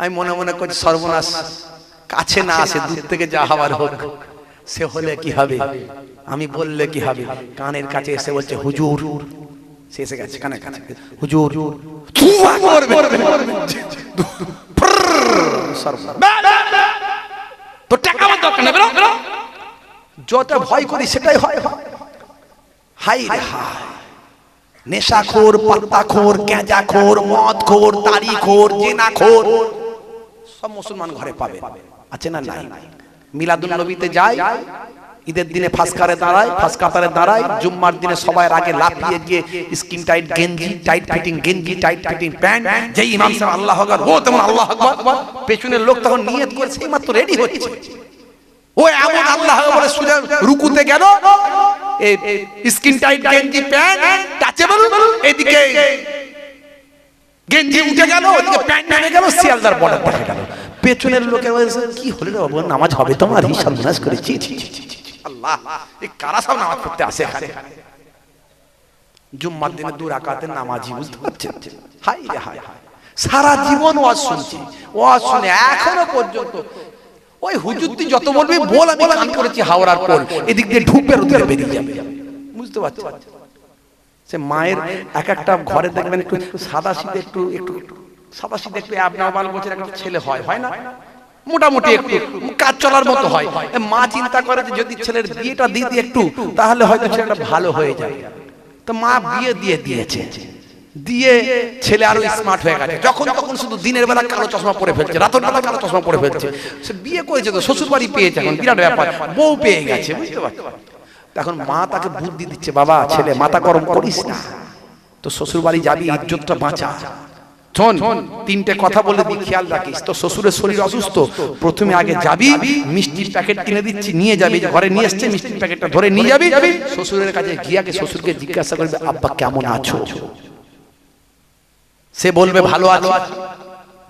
আমি মনে মনে করছি সর্বনাশ, কাছে না আসে, দূর থেকে যা হবার হোক, সে হলে কি হবে, আমি বললে কি হবে। কানের কাছে এসে বলছে হুজুর, সে এসে গেছে কানে কানে, হুজুর তো টাকা আমার দরকার নেই, যত ভয় করি সেটাই হয়। হাই রে হাই, নেশাখোর, পাত্তাখোর, গাঁজাখোর, মদখোর, তারিখোর, জেনাখোর সব মুসলমান ঘরে পাবে, আছে না নাই? মিলাদুন নবীতে যায়, ঈদের দিনে ফাসকারে দাঁড়ায়, ফাসকাতারে দাঁড়ায়, জুম্মার দিনে সবাই আগে লাফিয়ে গিয়ে স্কিন টাইট গেঞ্জি, টাইট ফিটিং গেঞ্জি, টাইট ফিটিং প্যান্ট, যেই ইমাম সাহেব আল্লাহু আকবার, ও তেমন আল্লাহু আকবার, পেছনের লোক তখন নিয়ত করে সেই মাত্র রেডি হচ্ছে, ও এমন আল্লাহু আকবার বলে সুরে রুকুতে গেল, এই স্কিন টাইট গেঞ্জি প্যান্ট টাচেবল, এদিকে গেঞ্জি উঠে গেল, ওদিকে প্যান্ট নেমে গেল, শিয়ালদার বর্ডার দেখা গেল। পেছনের লোকের বলছে কি হলো রে বাবু, নামাজ হবে তোমার, হিসাব নামাজ করেছি, আল্লাহ এই কারা সব নামাজ পড়তে আসে এখানে, জুম্মার দিনে 2 রাকাতের নামাজি, বুঝতে পারছেন? হাই রে হাই, সারা জীবন ওয়াজ শুনছি, ওয়াজ শুনে এখনো পর্যন্ত ওই হুজুর তুই যত বলবি বল, আমি কান করেছি হাওড়ার পোল, এদিক দিয়ে ঢুকবে ওদিকে বেরিয়ে যাবে, বুঝতে পারছেন? সে মায়ের এক একটা ঘরে দেখবেন একটু সাদা সিধে, একটু সাদা সিধে, একটু অ্যাবনর্মাল বছর একটা ছেলে হয় না, মোটামুটি একটু কাজ চলার মতো হয়। মা চিন্তা করে যে যদি ছেলের বিয়েটা দিয়ে দিই একটু, তাহলে হয়তো ছেলেটা ভালো হয়ে যাবে। তো মা বিয়ে দিয়েছে, দিয়ে ছেলে আরো স্মার্ট হয়ে গেছে, যখন তখন শুধু দিনের বেলা কালো চশমা পরে ফেলছে, রাতের বেলা কালো চশমা পরে ফেলছে। সে বিয়ে করেছে তো শ্বশুর বাড়ি পেয়েছে, এখন বিরাট ব্যাপার, বউ পেয়ে গেছে, বুঝতে পারছো? এখন মা তাকে বুদ্ধি দিচ্ছে, বাবা ছেলে মাথা গরম করিস না, তো শ্বশুর বাড়ি যাবি, ইজ্জতটা বাঁচা, শোন 3টে কথা বলে দি, খেয়াল রাখিস, তো শ্বশুরের শরীর অসুস্থ, প্রথমে আগে যাবি, মিষ্টির প্যাকেট কিনে দিচ্ছি, নিয়ে যাবি, ঘরে নিয়ে এসছে মিষ্টির প্যাকেটটা ধরে নিয়ে যাবি, শ্বশুরের কাছে গিয়ে আগে শ্বশুরকে জিজ্ঞাসা করবে আব্বা কেমন আছো, সে বলবে ভালো আছি,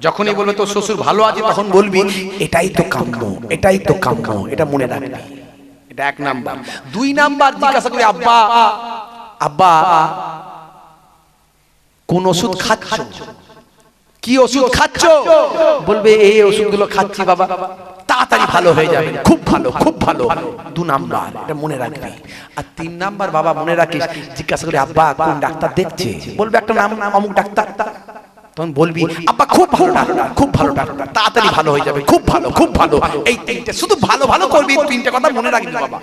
যখনই বলবে তো শ্বশুর ভালো আছে, তখন বলবি এটাই তো কাম্য, এটাই তো কাম্য, এটা মনে রাখবি, এটা 1 নাম্বার। 2 নাম্বার জিজ্ঞাসা করি আব্বা কোন ওষুধ খাচ্ছ, কি ওষুধ খাচ্ছ, বলবে এই ওষুধগুলো খাচ্ছি বাবা, তাড়াতাড়ি ভালো হয়ে যাবে, খুব ভালো খুব ভালো। 2 নাম্বার, এটা মনে রাখবি। আর 3 নাম্বার বাবা মনে রাখিস, জিজ্ঞাসা করি আব্বা কোন ডাক্তার দেখছে, বলবে একটা নাম অমুক ডাক্তার, তখন বলবি আব্বা খুব ভালো ডাক্তার, খুব ভালো ডাক্তার, তাড়াতাড়ি ভালো হয়ে যাবে, খুব ভালো খুব ভালো। এই 3টে শুধু ভালো ভালো করবি, 3টে কথা মনে রাখবি বাবা।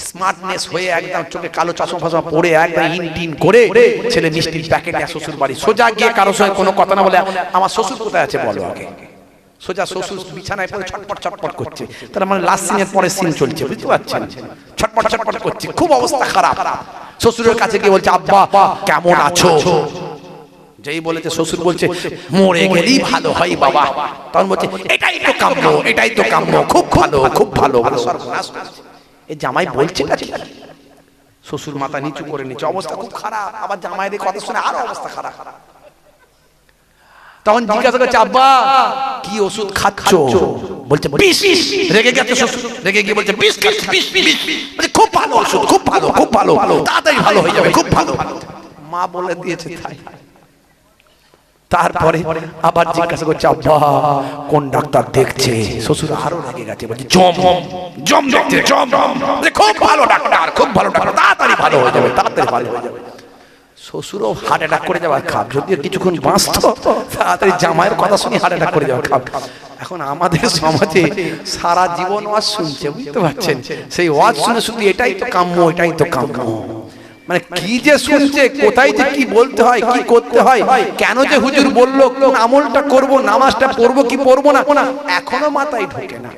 স্মার্টনেস হয়ে একদম চোখে কালো চশমা ফশমা পরে একদম ইনটিন করে ছেলে মিষ্টির প্যাকেট নিয়ে শ্বশুর বাড়ি সোজা গিয়ে কারোর সঙ্গে কোনো কথা না বলে, আমার শ্বশুর কোথায় আছে বলো আগে, সোজা শ্বশুর বিছানায় পড়ে ছটপট ছটপট করছে, তার মানে লাস্ট সিনের পরে সিন চলছে, বুঝতে পারছেন? ছটপট ছটপট করছে, খুব অবস্থা খারাপ। শ্বশুরের কাছে গিয়ে বলছে আব্বা কেমন আছো, যেই বলেছে শ্বশুর বলছে মরে গেলেই ভালো হয় বাবা, তখন বলছে এটাই তো কাম্য, এটাই তো কাম্য, খুব ভালো খুব ভালো। এই জামাই বলছে না ঠিক, শ্বশুর মাথা নিচু করে নিচে, অবস্থা খুব খারাপ। আবার জামাইয়ের কথা শুনে আরো অবস্থা খারাপ। তখন জিজ্ঞাসা করছে আব্বা কি ওষুধ খাচ্ছ, বলছে বিষ। রেগে গেছে শ্বশুর, রেগে গিয়ে বলছে বিষ খাচ্ছি, বিষ বিষ। বলছে খুব ভালো ওষুধ, খুব ভালো খুব ভালো, তাড়াতাড়ি ভালো হয়ে যাবে, খুব ভালো। মা বলে দিয়েছে তাই। তারপরে আবার জিজ্ঞাসা করছে আব্বা কোন ডাক্তার দেখছে, শ্বশুর আরো রেগে গেছে, বলছে জম জম দেখছে, জম। খুব ভালো ডাক্তার, খুব ভালো ডাক্তার, তাড়াতাড়ি ভালো হয়ে যাবে, তাড়াতাড়ি ভালো হয়ে যাবে। শ্বশুরও হার্ট অ্যাটাক করে যাওয়ার খাপ, যদিও কিছুক্ষণ বাঁচত, তাড়াতাড়ি জামাইয়ের কথা শুনে হার্ট অ্যাটাক করে যাওয়ার খাপ। এখন আমাদের সমাজে সারা জীবন ওয়াজ শুনছে, বুঝতে পারছেন? সেই ওয়াজ শুনে শুধু এটাই তো কাম্য, এটাই তো কাম্য। মানে কি যে শুনছে, কোথায় যে কি বলতে হয়, কি করতে হয়, কেন যে হুজুর বললো কোন আমলটা করব, নামাজটা পড়বো কি পড়বো না, এখনো মাথায় ঢোকে না।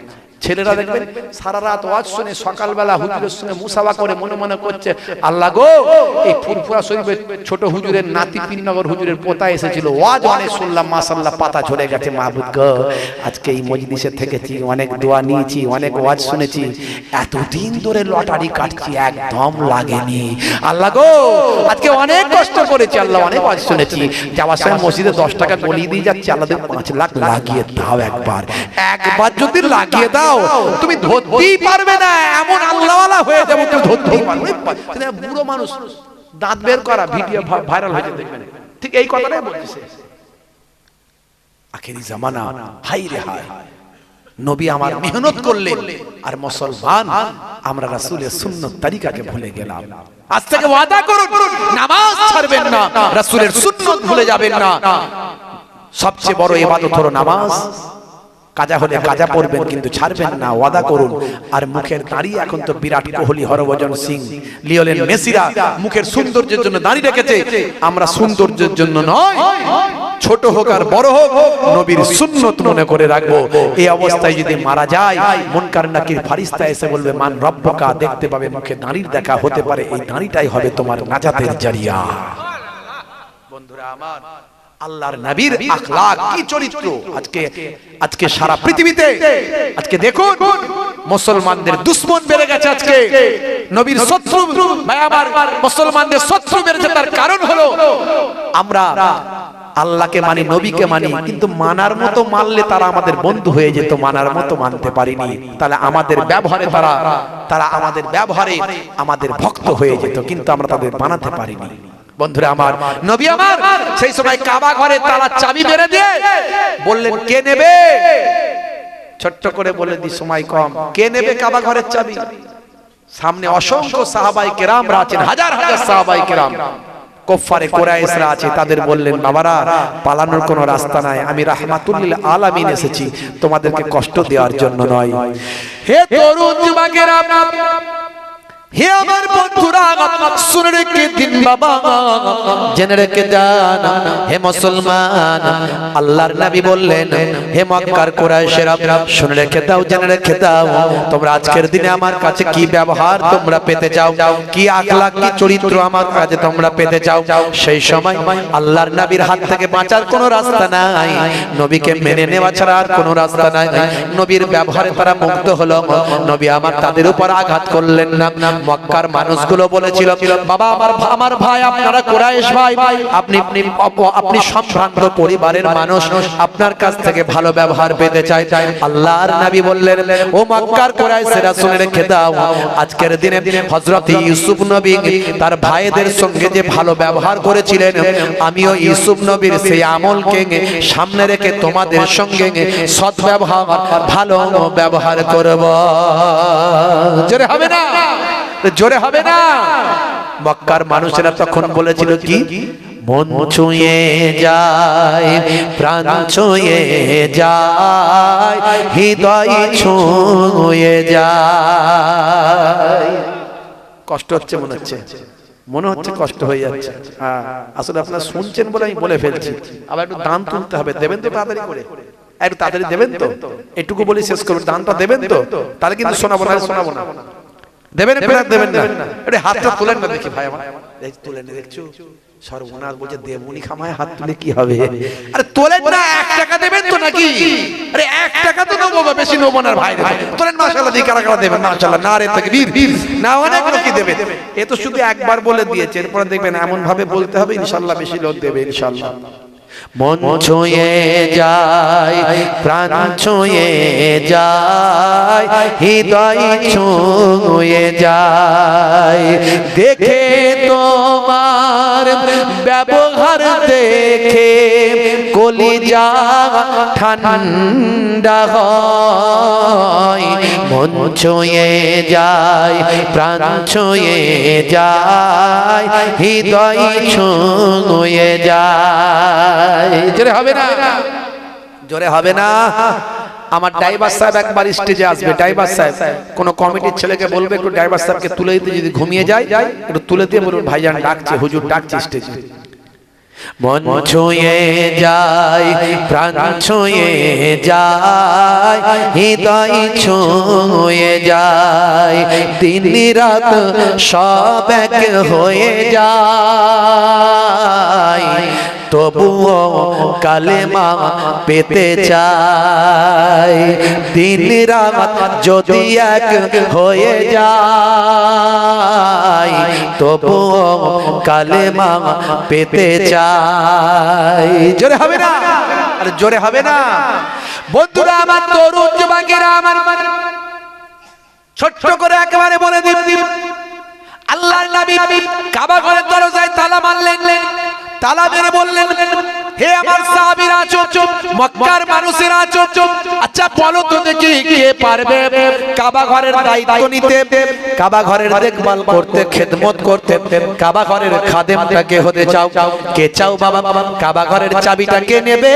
ছেলেরা দেখবেন সারা রাত ওয়াজ শুনে সকালবেলা হুজুরের সঙ্গে মুসাফা করে মনে মনে করছে, আল্লাহ গো এই ফুরফুরা শরীফের ছোট হুজুরের নাতি পীরনগর হুজুরের পোতা এসেছিল, ওয়াজ অনেক শুনলাম, মাশাআল্লাহ পাতা ঝরে গেছে, মাহবুব গো আজকে এই মজলিসে থেকেছি, অনেক দোয়া নিয়েছি, অনেক ওয়াজ শুনেছি, এতদিন ধরে লটারি কাটছি একদম লাগেনি, আল্লাহ গো আজকে অনেক কষ্ট করেছি, আল্লাহ অনেক ওয়াজ শুনেছি, যাওয়ার সময় মসজিদে 10 টাকা গলিয়ে দিয়ে যাচ্ছি, আল্লাহ 5 লাখ লাগিয়ে দাও, একবার যদি লাগিয়ে দাও তুমি ধরতেই পারবে না, এমন আল্লাহওয়ালা হয়ে যাবে তুমি ধরতেই পারবে না। বুড়ো মানুষ দাঁত বের করা ভিডিও ভাইরাল হয়ে যাবে, দেখবেন ঠিক এই কথাটাই বলছে। আখেরি জামানা, হাই রে হাই, নবী আমার মেহনত করলেন আর মুসলমান আমরা রাসূলের সুন্নাত তরিকাকে ভুলে গেলাম। আজ থেকে ওয়াদা করুন নামাজ ছাড়বেন না, রাসূলের সুন্নাত ভুলে যাবেন না। সবচেয়ে বড় ইবাদত হলো নামাজ। কাজা হলে কাজা পড়বেন কিন্তু ছাড়বেন না, ওয়াদা করুন। আর মুখের দাড়ি এখন তো বিরাট কোহলি, হরভজন সিং, লিওনেল মেসিরা মুখের সৌন্দর্যের জন্য দাড়ি রেখেছে, আমরা সৌন্দর্যের জন্য নয়, ছোট হোক আর বড় হোক নবীর সুন্নত মনে করে রাখবো। এই অবস্থায় যদি মারা যায়, মুনকার নাকির ফারিস্তা এসে বলবে মান রব্বকা, দেখতে পাবে মুখে দাড়ির দেখা, হতে পারে এই দাড়িটাই হবে তোমার নাজাতের জরিয়া। বন্ধুরা আমার, আল্লাহর নবীর আখলাক কি চরিত্র, আজকে সারা পৃথিবীতে আজকে দেখুন মুসলমানদের দুশমন বেড়ে গেছে, আজকে নবীর শত্রু ভাই আমার মুসলমানদের শত্রু বেড়েছে। তার কারণ হলো আমরা আল্লাহকে মানি, নবীকে মানি, কিন্তু মানার মতো মানলে তারা আমাদের বন্ধু হয়ে যেত, মানার মতো মানতে পারিনি, তাহলে আমাদের ব্যবহারে তারা আমাদের ব্যবহারে আমাদের ভক্ত হয়ে যেত, কিন্তু আমরা তাদের বানাতে পারিনি। বন্ধুরা আমার, নবী আমার সেই সময় কাবা ঘরে তালা চাবি মেরে দিয়ে বললেন কে নেবে, ছোট্ট করে বলে দি সময় কম, কে নেবে কাবা ঘরের চাবি? সামনে অসংখ্য সাহাবায়ে কেরামরা আছেন, হাজার হাজার সাহাবায়ে কেরাম, কুফারে কুরাইশরা আছে, তাদের বললেন বাবারা পালানোর কোনো রাস্তা নাই, আমি রাহমাতুল লিল আলামিন এসেছি, তোমাদেরকে কষ্ট দেওয়ার জন্য নয়। হে তরুণ যুবকেরা, হে আমার বন্ধুরা, শুনে রেখে দিন বাবা, জেনে রেখে যান, হে মুসলমান, আল্লাহর নবী বললেন হে মক্কার কুরাইশেরা, শুনে রেখে দাও, জেনে রেখে দাও, তোমরা আজকের দিনে আমার কাছে কি ব্যবহার তোমরা পেতে চাও, কি আখলাক কি চরিত্র আমার কাছে তোমরা পেতে চাও, সেই সময় আল্লাহর নবীর হাত থেকে বাঁচার কোনো রাস্তা নাই, নবীকে মেনে নেওয়া ছাড়া আর কোনো রাস্তা নাই। নবীর ব্যবহারে তারা মুগ্ধ হলো, নবী আমার তাদের উপর আঘাত করলেন না। মক্কার মানুষগুলো বলেছিল বাবা আমার ভাই, আপনারা কুরাইশ ভাই, আপনি সম্ভ্রান্ত পরিবারের মানুষ, আপনার কাছ থেকে ভালো ব্যবহার পেতে চাই। আল্লাহর নবী বললেন ও মক্কার কুরাইশরা, শুনে রেখে দাও, আজকের দিনে হযরত ইউসুফ নবী তার ভাইদের সঙ্গে যে ভালো ব্যবহার করেছিলেন, আমিও ইউসুফ নবীর সেই আমলকে সামনে রেখে তোমাদের সঙ্গে সৎ ব্যবহার, ভালো ব্যবহার করব। জোরে হবে না, জোরে হবে না। মক্কার মানুষেরা তখন বলেছিল কি, মন ছুঁয়ে যায়, প্রাণ ছুঁয়ে যায়, হৃদয় ছুঁয়ে যায়। কষ্ট হচ্ছে মনে হচ্ছে কষ্ট হয়ে যাচ্ছে, আসলে আপনারা শুনছেন বলে আমি বলে ফেলছি। আবার একটু দান তুলতে হবে, দেবেন তো তাড়াতাড়ি করে, একটু তাড়াতাড়ি দেবেন তো, এটুকু বলি শেষ করুন, দানটা দেবেন তো, তাহলে কিন্তু শোনাবো না, দেবেন না, আরে হাতটা তুলেন না দেখি ভাই আমার, তুলে নে, দেখছো সর্বনাশ বলছে দেবুনি খামায় হাত তুলে কি হবে, আরে তোলেন না, 1 টাকা দেবেন তো নাকি, আরে 1 টাকা তো নেবো, বেশি নেবো না ভাই, তোলেন মাশাআল্লাহ, দিয়ে কারা কারা দেবেন মাশাআল্লাহ, না রে তাকবীর, না অনেক লোকই দেবে, এ তো শুধু একবার বলে দিয়েছে, এরপর দেখবেন এমন ভাবে বলতে হবে ইনশাআল্লাহ বেশি লোক দেবে ইনশাআল্লাহ। মন ছুঁয়ে যায়, প্রাণ ছুঁয়ে যায়, হৃদয় ছুঁয়ে যায়, দেখে তোমার ব্যবহার দেখে কলিজা ঠান্ডা হয়, মন ছুঁয়ে যায়, প্রাণ ছুঁয়ে যায়, হৃদয় ছুঁয়ে যায়। জোরে হবে না, জোরে হবে না। আমার ড্রাইভার সাহেব একবার স্টেজে আসবে। ড্রাইভার সাহেব কোন কমিটির ছেলেকে বলবে একটু ড্রাইভার সাহেবকে তুলে দিতে, যদি ঘুমিয়ে যায় একটু তুলে দিয়ে বলুন ভাইজান ডাকছে, হুজুর ডাকছে স্টেজে। মন ছুঁয়ে যায়, প্রাণ ছুঁয়ে যায়, হৃদয় ছুঁয়ে যায়, দিন রাত সব এক হয়ে যায়, তবুও কালেমা পেতে চাই, দিন রাত যদি এক হয়ে যায়, তবুও কালেমা পেতে চাই। জোরে হবে না? আরে জোরে হবে না? বন্ধুরা আমার, তরুণ যুবকেরা আমার, ছোট্ট করে একেবারে বলে দিন, আল্লাহর নবী কাবা ঘরের দরজায় তালা মারলেন। তালা মেরে বললেন, হে আমার সাহাবীরা, চুপ, মক্কার মানুষেরা চুপ। আচ্ছা বলো তো দেখি, কে পারবে কাবা ঘরের দায়িত্ব নিতে, কাবা ঘরের দেখভাল করতে, খেদমত করতে, কাবা ঘরের খাদেমটা কে হতে চাও? কে চাও বাবা? কাবা ঘরের চাবিটা কে নেবে?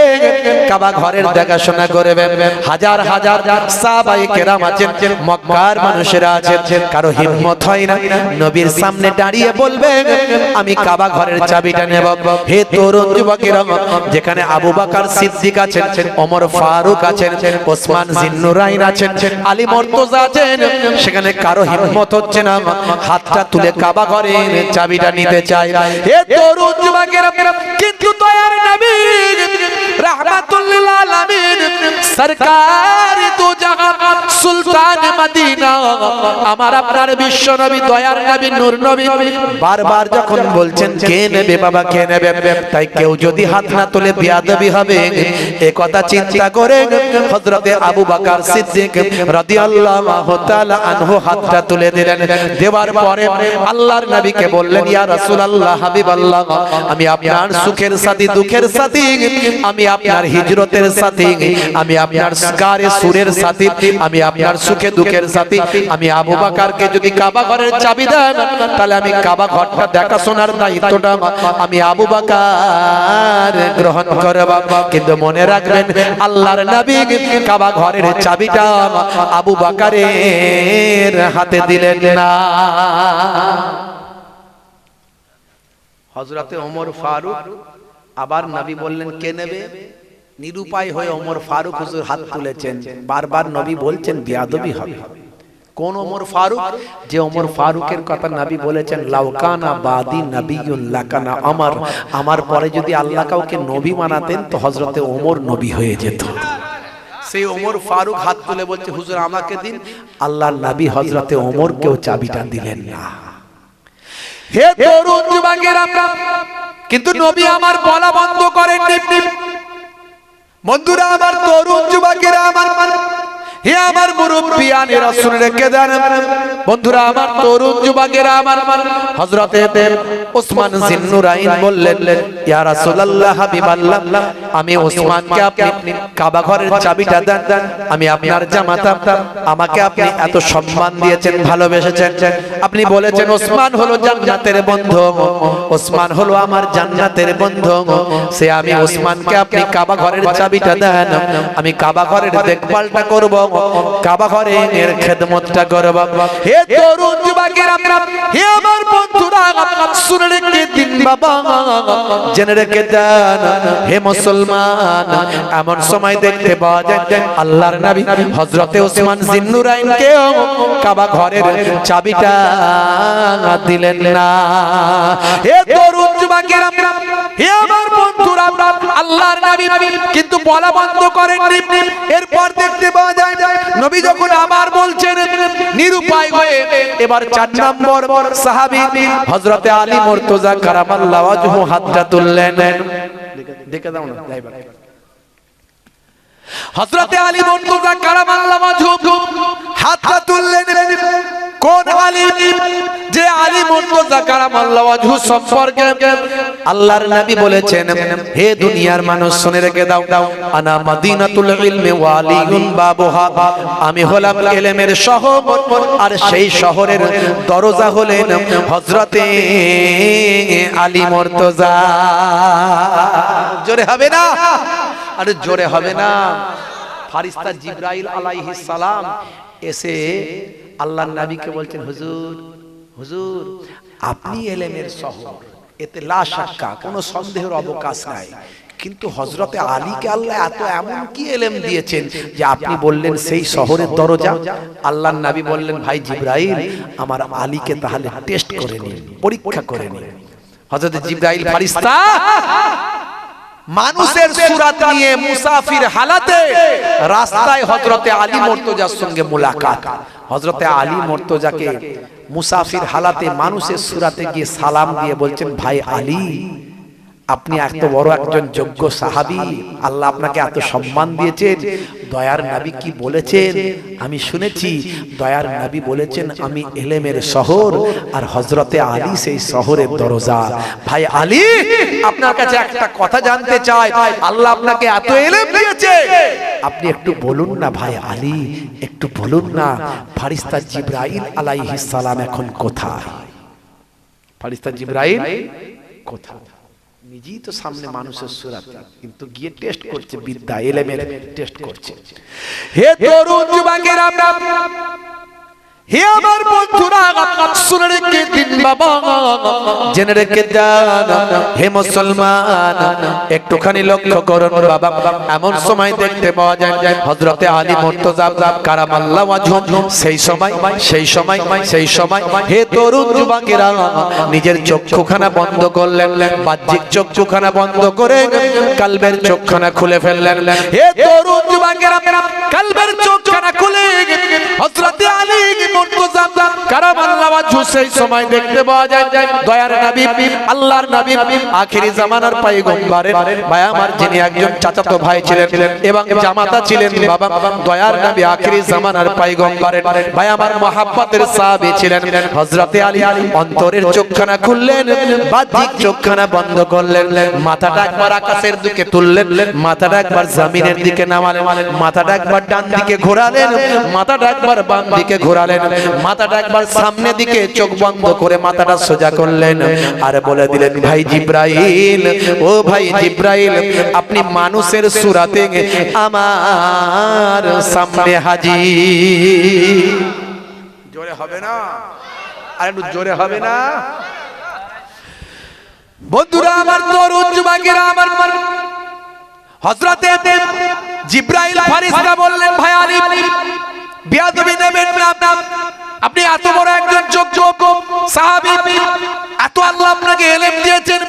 কাবা ঘরের দেখাশোনা করবে। হাজার হাজার সাহাবায়ে কেরাম আছেন, মক্কার মানুষেরা আছেন, কারো হিম্মত হয় না নবীর সামনে দাঁড়িয়ে বলবে আমি কাবা ঘরের চাবিটা নেব। হে তরুণ যুবকেরা, যেখানে আবু বকর সিদ্দিক আছেন, ওমর ফারুক আছেন, ওসমান জিন্নুরাইন আছেন, আলী মুর্তজা আছেন, সেখানে কারো হিম্মত হচ্ছে না হাতটা তুলে কাবা ঘরের চাবিটা নিতে চায়। হে তরুণ যুবকেরা, কিন্তু দয়ার নবী রাহমাতুল লিল আলামিন সরকার দু জাহান সুলতান মদিনা, আমার আপনার বিশ্ব নবী, দয়ার নবী, নূর নবী বারবার যখন বলছেন কে নেবে বাবা, কে নেবে, তাই কেউ যদি হাত না তোলে বেয়াদবি হবে, এই কথা চিন্তা করে হযরতে আবু বকর সিদ্দিক রাদিয়াল্লাহু তাআলা আনহু হাতটা তুলে দিলেন। দেওয়ার পরে আল্লাহর নবীকে বললেন, ইয়া রাসূলুল্লাহ, হাবিবাল্লাহ, আমি আপনার সুখের সাথী, দুঃখের সাথী, আমি আপনার হিজরতের সাথী, আমি আপনার গারে সুরের সাথী, আমি আপনার সুখে দুঃখের সাথী। আমি আবু বকরকে যদি কাবা ঘরের চাবি দেন, তাহলে আমি কাবা ঘরটা দেখাশোনার দায়িত্বটা আমি আবু বকর গ্রহণ করব। কিন্তু মনে রাখবেন, আল্লাহর নবী কাবা ঘরের চাবিটা আবু বকরের হাতে দিলেন না। হযরতে ওমর ফারুক, আবার নবী বললেন কে নেবে? নিরুপায় হয়ে ওমর ফারুক হুজুর হাত তুলেছেন। বারবার নবী বলছেন বেয়াদবি হবে। কোন ওমর ফারুক? যে ওমর ফারুকের কথা নবী বলেছেন, লাউকানা বাদি নবিয়ুন লাকানা আমার, আমার পরে যদি আল্লাহ কাউকে নবী বানাতেন তো হযরতে ওমর নবী হয়ে যেত। সেই ওমর ফারুক হাত তুলে বলছে, হুজুর আমাকে দিন। আল্লাহর নবী হযরতে ওমরকেও চাবিটা দিলেন না। হে তরুণ যুবকেরা, কিন্তু নবী আমার বলা বন্ধ করেননি। বন্ধুরা আমার, তরুণ যুবকেরা আমার, হে আমার মুরব্বিয়ানেরা শুনে রেখে দেন। বন্ধুরা আমার, তরুণ যুবকেরা আমার, হযরতে ওসমান জিন্নুরাইন বললেন, ইয়া রাসূলুল্লাহ, হাবিবাল্লাহ, আমি ওসমানকে আপনি কাবা ঘরের চাবিটা দেন। আমি আপনার জামাতা, আমাকে আপনি এত সম্মান দিয়েছেন, ভালোবেসেছেন, আপনি বলেছেন ওসমান হলো জান্নাতের বন্ধু, ওসমান হলো আমার জান্নাতের বন্ধু। সে আমি ওসমানকে আপনি কাবা ঘরের চাবিটা দেন, আমি কাবা ঘরের দেখভালটা করব, কাবা ঘরের খেদমতটা করব। হে তরুণ যুবকেরা, হে আমার বন্ধুরা, শুনে রেখে দিন বাবা, জেনে রেখে দেন। হে মুসলমান, এমন সময় দেখতে পাওয়া যায় আল্লাহর নবী হযরতে ওসমান জিন্নুরাইনকে কাবা ঘরের চাবিটা দিলেন না। হে তরুণ যুবকেরা, হে আমার বন্ধুরা, আল্লাহর নবী কিন্তু বলা বন্ধ করেননি। এরপর দেখতে পাওয়া যায় নবী যখন আবার বলছেন নিরুপায় হয়ে, এবার 4 নম্বর সাহাবী হযরতে আলী মুর্তজা কারামাল্লাহু ওয়াজহু হাতটা তুললেন। দেখে দাও না ড্রাইভার। হযরতে আলী মুর্তজা কারামাল্লাহু ওয়াজহু হাতটা তুললেন। কোন আলী? যে আলী মুর্তজা কারামাল্লাহু ওয়াজহু সম্পর্কে আল্লাহর নবী বলেছেন, হে দুনিয়ার মানুষ শুনে রেখে দাও, আনা মদিনাতুল ইলমি ওয়া আলিয়ুন বাবুহা, আমি হলাম ইলমের শহর, আর সেই শহরের দরজা হলেন হযরতে আলী মুর্তজা। জোরে হবে না? আরে জোরে হবে না? ফারিস্তা জিবরাইল আলাইহিস সালাম এসে আল্লাহর নবীকে বলছেন, হুজুর হুজুর আপনি এলেমের শহর, এতে লা শাক্কা কোনো সন্দেহের অবকাশ নাই, কিন্তু হযরতে আলীকে আল্লাহ এমন কি ইলম দিয়েছেন যে আপনি বললেন সেই শহরের দরজা। আল্লাহর নবী বললেন, ভাই জিবরাইল আমার আলীকে তাহলে টেস্ট করে নিন, পরীক্ষা করে নিন। হযরত জিবরাইল ফেরেশতা মানুষের সূরত নিয়ে মুসাফির হালাতে রাস্তায় হযরতে আলী মুর্তজার সঙ্গে মুলাকাত। হযরতে আলী মুর্তজাকে মুসাফির হালাতে মানুষের সূরতে গিয়ে সালাম দিয়ে বলছেন, ভাই আলী আপনি এত বড় একজন যোগ্য সাহাবী, আল্লাহ আপনাকে এত সম্মান দিয়েছেন। দয়ার নবী কি বলেছেন আমি শুনেছি, দয়ার নবী বলেছেন আমি ইলমের শহর আর হযরতে আলী সেই শহরের দরজা। ভাই আলী আপনার কাছে একটা কথা জানতে চাই, আল্লাহ আপনাকে এত ইলম দিয়েছে, আপনি একটু বলুন না ভাই আলী, একটু বলুন না ফেরেশতা জিবরাইল আলাইহিস সালাম এখন কোথায়? ফেরেশতা জিবরাইল কোথায়? নিজেই তো সামনে মানুষের সূরত, কিন্তু গিয়ে টেস্ট করছে, বিদ্যা ইলমের টেস্ট করছে। হে তরুণ যুবকেরা, হে আমার বন্ধুরা, শুনে রেখে দিন বাবা, জেনে রেখে দেন হে মুসলমান, একটুখানি লক্ষ্য করুন বাবা। এমন সময় দেখতে পাওয়া যায় হযরতে আলী মুর্তজা কারামাল্লাহু ওয়াজহু সেই সময় হে তরুণ যুবকেরা নিজের চক্ষুখানা বন্ধ করলেন, বাহ্যিক চক্ষুখানা বন্ধ করে কলবের চোখখানা খুলে ফেললেন। হে তরুণ যুবকেরা কলবের চোখখানা খুলে হযরতে আলী মুর্তজা কারামাল্লাহু ওয়াজহু সেই সময় দেখতে পাওয়া যায় দয়ার নবী আল্লাহর নবী আখিরি জামানার পয়গম্বরের ভাই আমার, যিনি একজন চাচাতো ভাই ছিলেন এবং জামাতা ছিলেন বাবা, দয়ার নবী আখিরি জামানার পয়গম্বরের ভাই আমার মহব্বতের সাহাবী ছিলেন হযরতে আলী। অন্তরের চোখখানা খুললেন, বাহ্যিক চোখখানা বন্ধ করলেন, মাথাটা একবার আকাশের দিকে তুললেন, মাথাটা একবার জমিনের দিকে নামালেন, মাথাটা একবার ডান দিকে ঘোরালেন, মাথাটা একবার বাম দিকে ঘোরালেন, মাথাটা একবার সামনের দিকে চোখ বন্ধ করে মাথাটা সোজা করলেন আর বলে দিলেন, ভাই জিবরাইল, ও ভাই জিবরাইল আপনি মানুষের সূরতে আমার সামনে হাজির। জোরে হবে না? আর একটু জোরে হবে না? বন্ধুরা আমার, তরুণ যুবকেরা আমার, হযরতে জিবরাইল ফেরেশতা বললেন, ভাই আলী বিয়াদবি নেবেন না, আপনি এত বড় একজন যোগ্য সাহাবী, এত আল্লাহ আপনাকে ইলম দিয়েছেন,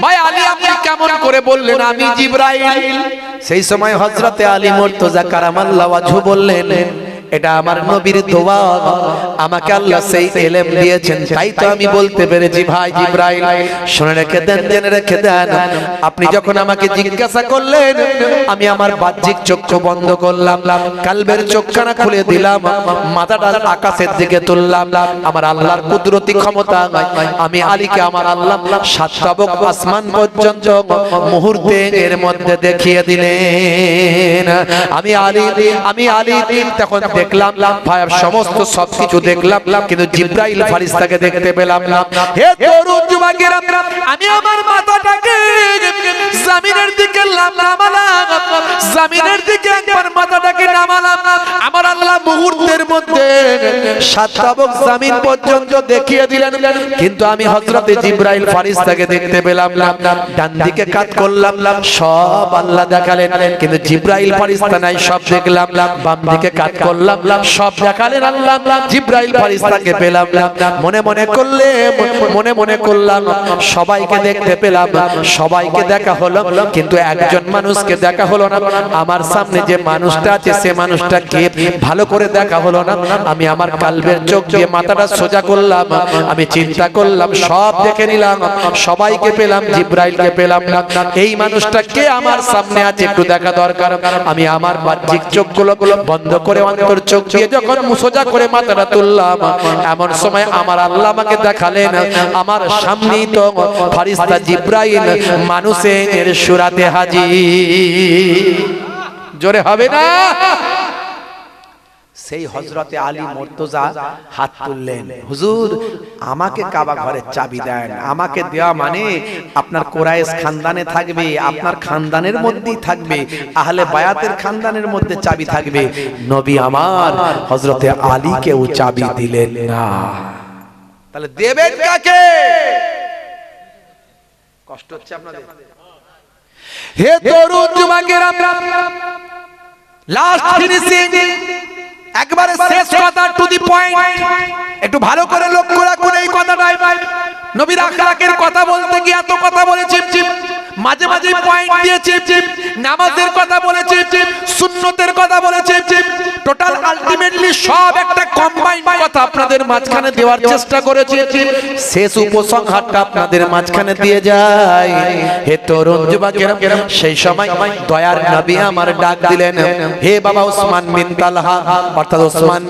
ভাই আলী আপনি কেমন করে বললেন আমি জিবরাইল? সেই সময় হযরতে আলী মুর্তজা কারামাল্লাহু ওয়াজহু বললেন, এটা আমার নবীর দোয়া, আমাকে আল্লাহ সেই ইলম দিয়েছেন, তাই তো আমি বলতে পেরেছি ভাই জিবরাইল। শুনে রেখে দেন, জেনে রেখে দেন, আপনি যখন আমাকে জিজ্ঞাসা করলেন আমি আমার বাহ্যিক চক্ষু বন্ধ করলাম, কলবের চোখখানা খুলে দিলাম, মাথাটা আকাশের দিকে তুললাম, আমার আল্লাহর কুদরতি ক্ষমতা আমি আলীকে আমার আল্লাহ সাত তাবক আসমান পর্যন্ত মুহূর্তের মধ্যে দেখিয়ে দিলেন। আমি আলী তখন দেখলাম ভাই সমস্ত সবকিছু দেখলাম, কিন্তু জিবরাইল ফেরেশতাকে দেখতে পেলাম না। হে তরুণ যুবকেরা, আমি আমার মাথাটাকে জমিনের দিকে নামালাম, জমিনের দিকে একবার মাথাটাকে নামালাম, আমার আল্লাহ মুহূর্তের মধ্যে সাত তাবক জমিন পর্যন্ত দেখিয়ে দিলেন, কিন্তু আমি হযরতে জিবরাইল ফেরেশতাকে দেখতে পেলাম না। ডান দিকে কাত করলাম, সব আল্লাহ দেখালেন, কিন্তু জিবরাইল ফেরেশতা নাই, সব দেখলাম। বাম দিকে কাত করলাম, সব দেখালেন আল্লাহ, জিবরাইল ফেরেশতাকে পেলাম না। মনে মনে করলাম সবাইকে দেখতে পেলাম, সবাইকে দেখা হলো, কিন্তু একজন মানুষকে দেখা হলো না। আমার সামনে যে মানুষটা আছে সে মানুষটাকে ভালো করে দেখা হলো না। আমি আমার কলবের চোখ দিয়ে মাথাটা সোজা করলাম, আমি চিন্তা করলাম, সব দেখে নিলাম, সবাইকে পেলাম, জিবরাইলকে পেলাম না। এই মানুষটা কে আমার সামনে আছে একটু দেখা দরকার। আমি আমার বাহ্যিক চোখগুলো বন্ধ করে অন্তর চোখ দিয়ে যখন সোজা করে মাথাটা তুললাম, এমন সময় আমার আল্লাহ আমাকে দেখালেন আমার সামনেই তো ফেরেশতা জিবরাইল মানুষের সূরতে হাজির। জোরে হবে না? সেই হযরতে আলী মুর্তজা হাত তুললেন, হুজুর আমাকে কাবা ঘরের চাবি দেন। আমাকে দেওয়া মানে আপনার কুরাইশ খানদানে থাকবে, আপনার খানদানের মধ্যেই থাকবে, আহলে বায়াতের খানদানের মধ্যে চাবি থাকবে। নবী আমার হযরতে আলীকে ও চাবি দিলেন না। তাহলে দেবেন কাকে? কষ্ট হচ্ছে আপনাদের? হে তরুণ যুবকেরা, লাস্ট ফিনিশিং, একবারে শেষ কথা, টু দি পয়েন্ট। একটু ভালো করে লক্ষ্য রাখুন এই কথাটাই। নবীর আখলাকের কথা বলতে গিয়ে এত কথা বলেছি, মাঝে মাঝে পয়েন্ট দিয়েছি, নামাজের কথা বলেছি, সুন্নতের কথা বলেছি, টোটাল আলটিমেটলি সব একটা কম্বাইন্ড কথা আপনাদের মাঝখানে দেওয়ার চেষ্টা করেছি। শেষ উপসংহারটা আপনাদের মাঝখানে দিয়ে যায়। হে তরুণ যুবকেরা, সেই সময় দয়ার নবী আমার ডাক দিলেন, হে বাবা ওসমান বিন তালহা, অর্থাৎ ওসমান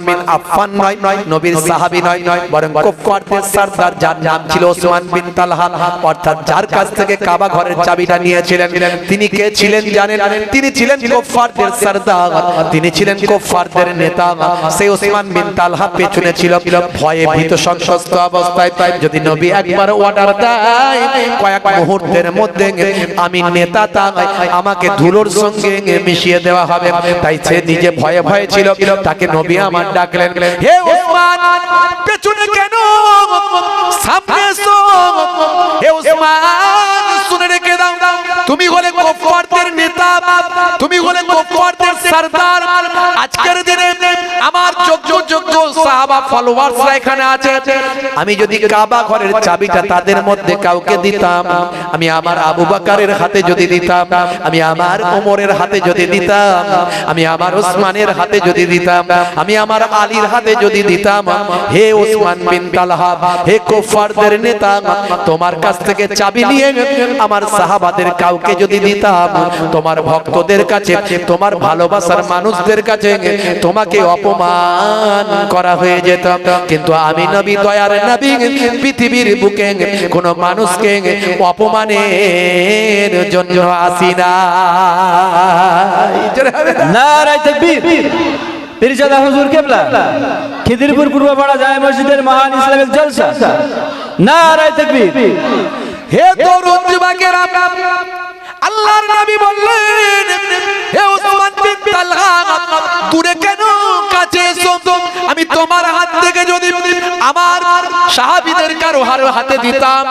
বিন আফফান নয়, নবীর সাহাবী নয়, বরং কুফফারদের সরদার যার নাম ছিল ওসমান বিন তালহা, অর্থাৎ যার কাছ থেকে কাবা ঘরের চাবিটা নিয়েছিলেন, তিনি কে ছিলেন জানেন? তিনি ছিলেন কুফফারদের সরদার, তিনি ছিলেন কুফফারদের নেতা। সেই ওসমান বিন তালহা পেছনে ছিল, ভয়ে ভীত সন্ত্রস্ত অবস্থায়। যদি নবী একবার অর্ডার দেয় কয়েক মুহূর্তের মধ্যে আমি নেতা, আমাকে ধুলোর সঙ্গে মিশিয়ে দেওয়া হবে, তাই সে নিজে ভয়ে ভয়ে ছিল। তাকে নবী আমার ডাকলেন, হে ওসমান পেছনে কেন, সামনে এসো। হে ওসমান শুনে রেখে দাও, তুমি হলে কুফফারদের নেতা, তুমি হলে কুফফারদের সরদার। আজকের দিনে আমার যোগ্য সাহাবা ফলোয়ার্সরা এখানে আছে। আমি যদি কাবা ঘরের চাবিটা তাদের মধ্যে কাউকে দিতাম, আমি আমার আবু বকরের হাতে যদি দিতাম, আমি আমার ওমরের হাতে যদি দিতাম, আমি আমার ওসমানের হাতে যদি দিতাম, আমি আমার আলীর হাতে যদি দিতাম, হে ওসমান বিন তালহা, হে কুফফারদের নেতা, তোমার কাছ থেকে চাবি নিয়ে আমার সাহাবাদের কাউকে যদি দিতাম, তোমার ভক্তদের কাছে, তোমার ভালোবাসার মানুষদের কাছে তোমাকে অপমান করা হয়ে যেত। কিন্তু আমি নবী, দয়ার নবী, পৃথিবীর বুকে কোন মানুষকে অপমানের জন্য আসি না। নারায়ে তাকবীর। পীরজাদা হুজুর কিবলা, খিদিরপুর পূর্বপাড়া জামে মসজিদের মহান ইসলামিক জলসা। নারায়ে তাকবীর। হে তরুণ যুবকেরা, আল্লাহর নবী বললেন, হে ওসমান বিন তালহা দূরে কেন, কাছে এসো। আমি তোমার হাত থেকে যদি আমার সাহাবীদের কারো হাতে দিতাম,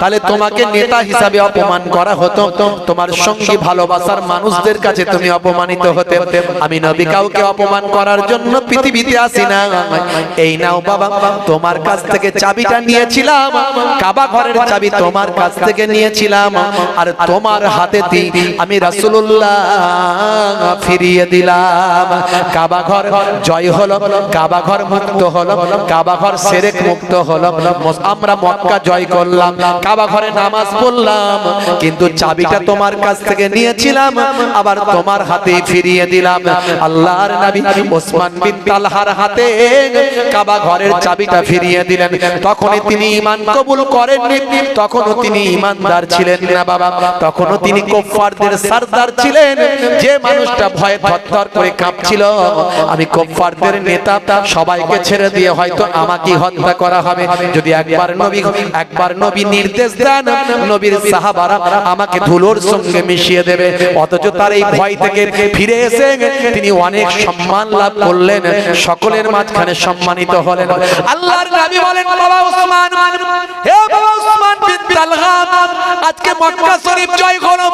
তাহলে তোমাকে নেতা হিসাবে অপমান করা হতো, তোমার সঙ্গী ভালোবাসার মানুষদের কাছে তুমি অপমানিত হতে। আমি নবী কাউকে অপমান করার জন্য পৃথিবীতে আসি না। এই নাও বাবা, তোমার কাছ থেকে চাবিটা নিয়েছিলাম, কাবা ঘরের চাবি তোমার কাছ থেকে নিয়েছিলাম, আর তোমার হাতে আমি রাসূলুল্লাহ ফিরিয়ে দিলাম। কাবা ঘর জয় হলো, কাবা ঘর মুক্ত হলো, কাবা ঘর শিরক মুক্ত হলো। আমরা মক্কা জয় করলাম, কাবা ঘরে নামাজ পড়লাম, কিন্তু চাবিটা তোমার কাছ থেকে নিয়েছিলাম, আবার তোমার হাতে ফিরিয়ে দিলাম। আল্লাহর নবী ওসমান বিন তালহার হাতে কাবা ঘরের চাবিটা ফিরিয়ে দিলেন। তখনই তিনি ঈমান কবুল করেননি, তখনও তিনি ঈমানদার ছিলেন না বাবা, তখনও তিনি কুফফারদের সরদার ছিলেন। যে মানুষটা ভয়ে থরথর করে কাঁপছিল, আমি কুফফারদের নেতা, সবাইকে ছেড়ে দিয়ে হয়তো আমাকে হত্যা করা হবে। যদি একবার নবী নির্দেশ দেন, নবীর সাহাবারা আমাকে ধুলোর সঙ্গে মিশিয়ে দেবে। অথচ তার এই ভয় থেকে ফিরে এসে তিনি অনেক সম্মান লাভ করলেন, সকলের মাঝখানে সম্মানিত হলেন। আল্লাহর নবী বলেন, বাবা ওসমান, হে বাবা ওসমান বিন তালহা, আজকে মক্কা শরীফ জয় করো।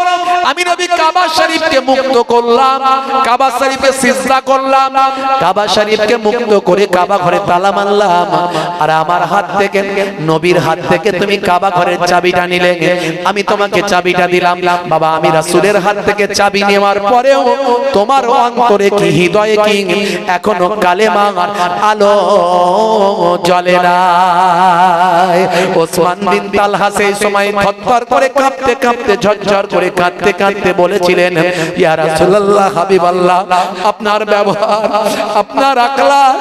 আমি নবী কাবা শরীফকে মুক্ত করলাম, কাবা শরীফে সিজদা করলাম, কাবা শরীফকে মুক্ত করে কাবা ঘরে তালা মারলাম, আর আমার হাত থেকে, নবীর হাত থেকে তুমি কাবা ঘরের চাবিটা নিলে, আমি তোমাকে চাবিটা দিলাম। বাবা আমি রাসূলের হাত থেকে চাবি নেওয়ার পরেও তোমার অন্তরে কি, হৃদয়ে কি এখনো কালেমার আলো জ্বলে না। ওসমান বিন তালহা সেই সময় থরথর পরে কাঁপতে কাঁপতে ঝরঝর করে কাঁদতে কাঁদতে বলেছিলেন, ইয়া রাসূলুল্লাহ, হাবিবাল্লাহ, আপনার ব্যবহার, আপনার আকলাক,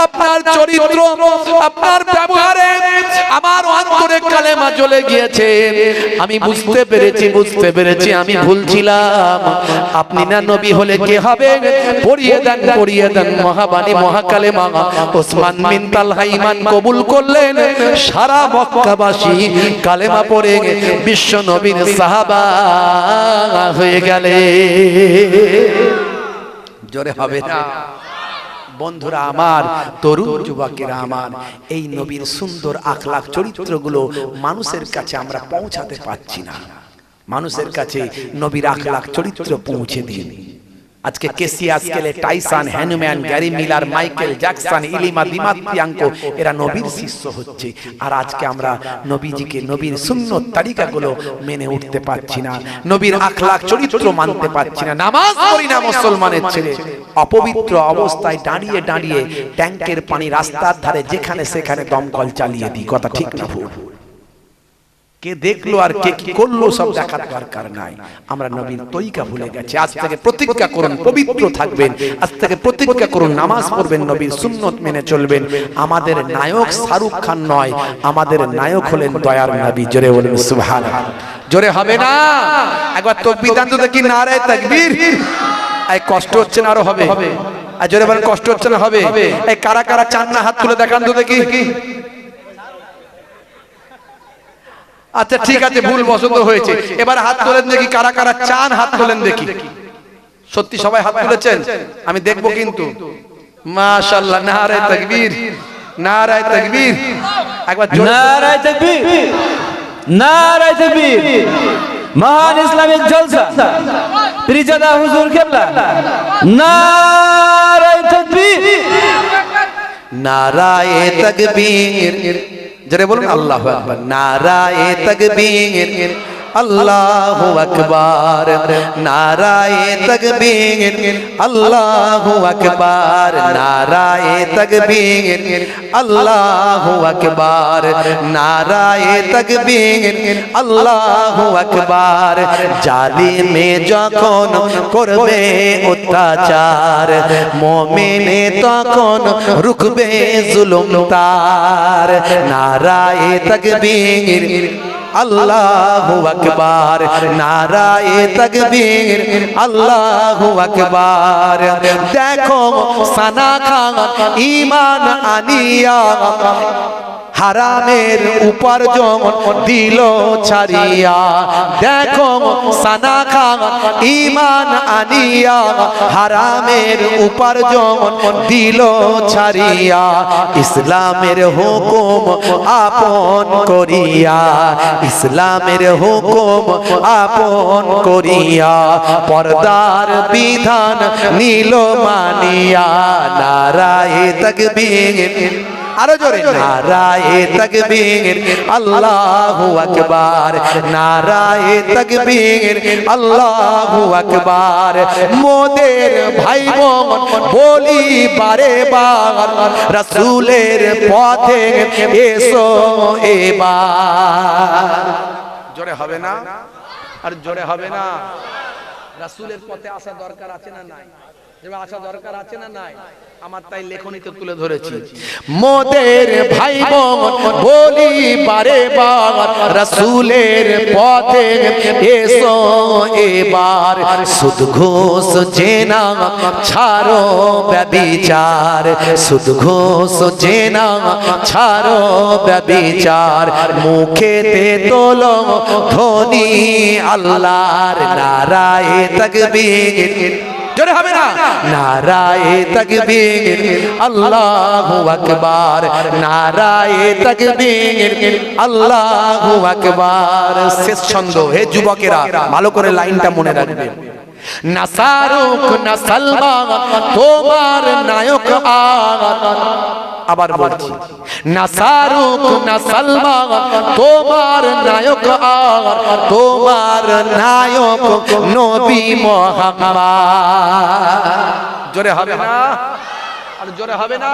আপনার চরিত্র, আপনার ব্যবহারে আমার অন্তরে কালেমা জ্বলে গিয়েছে। আমি বুঝতে পেরেছি আমি ভুল ছিলাম। আপনি না নবী হলে কে হবে? পড়িয়ে দেন মহাবাণী মহাকালেমা। ওসমান বিন তালহা ঈমান কবুল করলেন। সারা মক্কাবাসী কালেমা পড়ে বিশ্ব নবীর সাহাবা হয়ে গেলে। জোরে হবে না? বন্ধুরা আমার, তরুণ যুবকেরা আমার, এই নবীর সুন্দর আখলাক চরিত্রগুলো মানুষের কাছে আমরা পৌঁছাতে পারছি না। মানুষের কাছে নবীর আখলাক চরিত্র পৌঁছে দিন। আজকে কেসিয়া স্কেলে টাইসন, হ্যানুম্যান, গ্যারি মিলার, মাইকেল জ্যাকসন, ইলিমা দিমাত্রিয়াঙ্কো এরা নবীর শিষ্য হচ্ছে। আর আজকে আমরা নবীজিকে, নবীর সুন্নত তারিকাগুলো মেনে উঠতে পারছি না, নবীর আখলাক চরিত্র মানতে পারছি না। নামাজ পড়ি না মুসলমানের ছেলে, অপবিত্র অবস্থায় দাঁড়িয়ে দাঁড়িয়ে ট্যাঙ্কের পানি রাস্তার ধারে যেখানে সেখানে দমকল চালিয়ে দিই। কথা ঠিক না ভুল? কে দেখলো আর কে কি করলো সব দেখার দরকার নাই। আমরা নবীর তরিকা ভুলে গেছি। আজ থেকে প্রতিজ্ঞা করুন পবিত্র থাকবেন। আজ থেকে প্রতিজ্ঞা করুন নামাজ পড়বেন, নবীর সুন্নত মেনে চলবেন। আমাদের নায়ক শাহরুখ খান নয়, আমাদের নায়ক হলেন দয়ার নবী। জোরে বলুন সুবহানাল্লাহ। জোরে হবে না? একবার তাকবীর দান তো দেখি, নারে তাকবীর। এই কষ্ট হচ্ছে না? আরো হবে। আর জোরে বলেন, কষ্ট হচ্ছে না? হবে। এই কারা কারা চান না হাত তুলে দেখান তো দেখি। আচ্ছা ঠিক আছে, ভুল বশত হয়েছে। এবার হাত তোলেন দেখি, কারা কারা চান হাত তোলেন দেখি। সত্যি সবাই হাত তুলেছেন? আমি দেখবো কিন্তু। মাশাআল্লাহ, নারে তাকবীর, নারে তাকবীর। একবার নারে তাকবীর, নারে তাকবীর। মহান ইসলামিক জলসা পীরজাদা হুজুর কিবলা, নারে তাকবীর, নারায়ে তাকবীর। জোরে বলুন আল্লাহু আকবার। নারায়ে তাকবীর, আল্লাহু আকবার। নারায়ে তাকবীর, আল্লাহু আকবার। নারায়ে তাকবীর, আল্লাহু আকবার। নারায়ে তাকবীর, আল্লাহু আকবার। জালিমে যখন করবে অত্যাচার, মুমিনে তখন রুখবে জুলুম তার। নারায়ে তাকবীর, আল্লাহু আকবার। নারায়ে তাকবীর, আল্লাহু আকবার। দেখো সানা খান ঈমান আনিয়া হারামের উপার্জন দিল ছাড়িয়া। দেখো সানা খান ঈমান আনিয়া হারামের উপার্জন দিল ছাড়িয়া। ইসলামের হুকুম আপন করিয়া, ইসলামের হুকুম আপন করিয়া পর্দার বিধান নিল মানিয়া। নারায়ে তাকবীর, আরো জোরে, নারায়ে তাকবীর, আল্লাহু আকবার। নারায়ে তাকবীর, আল্লাহু আকবার। মোদের ভাই বোন বলি বারে বার, রাসূলের পথে এসো এবার। জোরে হবে না? আর জোরে হবে না? রাসূলের পথে আসা দরকার আছে না নাই? যেমন আসা দরকার আছে না নাই? আমার তাই লেখনীতে তুলে ধরেছি। মোদের ভাই বোন বলি বারে বার, রাসূলের পথে এসো এবার। সুদ ঘুষ জেনা ছাড়ো ব্যভিচার, সুদ ঘুষ জেনা ছাড়ো ব্যভিচার। মুখেতে তোলো ধ্বনি আল্লাহর। নারায়ে তাকবীর, জোরে হবে না? নারায়ে তাকবীর, আল্লাহু আকবার। নারায়ে তাকবীর, আল্লাহু আকবার। শেষ ছন্দ। হে যুবকেরা, ভালো করে লাইনটা মনে রাখবে। না শাহরুখ না সালমান তোমার নায়ক আর। আবার বলছি, না শাহরুখ না সালমান তোমার নায়ক আর, তোমার নায়ক নবী মুহাম্মদ। জোরে হবে না? আর জোরে হবে না?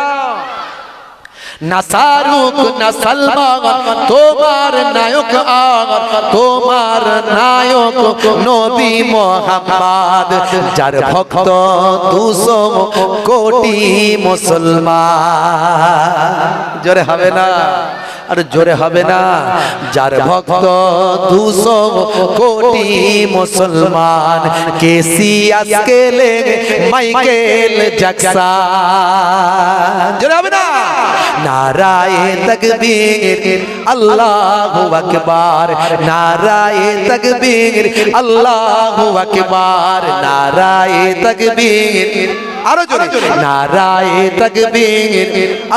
না শাহরুখ না সালমান তোমার নায়ক আর তোমার নায়ক নবী মোহাম্মদ যার ভক্ত 200 কোটি মুসলমান জোরে হবে না আর জোরে হবে না যার ভক্ত 200 কোটি মুসলমান কেসিয়াস কেলে মাইকেল জ্যাকসন জোরে হবে না নারায়ে তাকবীর আল্লাহু আকবার নারায়ে তাকবীর আল্লাহু আকবার নারায়ে তাকবীর আরো জোরে নারায়ে তাকবীর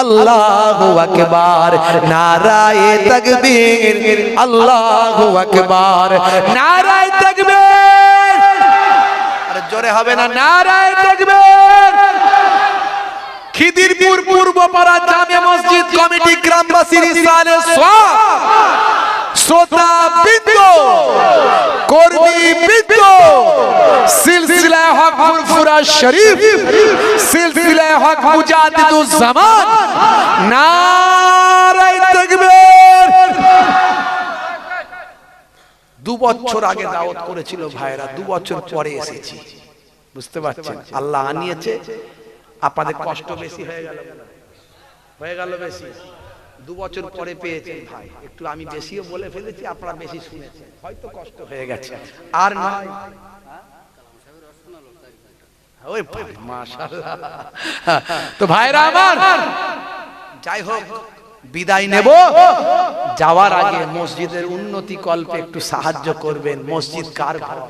আল্লাহু আকবার নারায়ে তাকবীর আল্লাহু আকবার নারায়ে তাকবীর আরে জোরে হবে না নারায়ে তাকবীর খিদিরপুর পূর্বপাড়া জামিয়া মসজিদ কমিটি গ্রামবাসীর ইসালে সওয়াব শ্রোতা বৃন্দ কর্মী বৃন্দ সিলসিলা হক ফুরফুরা শরীফ সিলসিলা হক মুজাদ্দিদুজ জামান নারায়ে তাকবীর 2 বছর আগে দাওয়াত করেছিল ভাইরা 2 বছর পরে এসেছি বুঝতে পারছেন আল্লাহ আনিয়েছে আপনাদের কষ্ট বেশি হয়ে গেল বেশি 2 বছর পরে পেয়েছেন ভাই একটু আমি বেশিও বলে ফেলেছি আপনারা বেশি শুনেছেন হয়তো কষ্ট হয়ে গেছে আর নয় ওই মাশাআল্লাহ তো ভাইরা আমার যাই হোক বিদায় নেব যাওয়ার আগে মসজিদের উন্নতি কল্পে একটু সাহায্য করবেন মসজিদ কার ঘর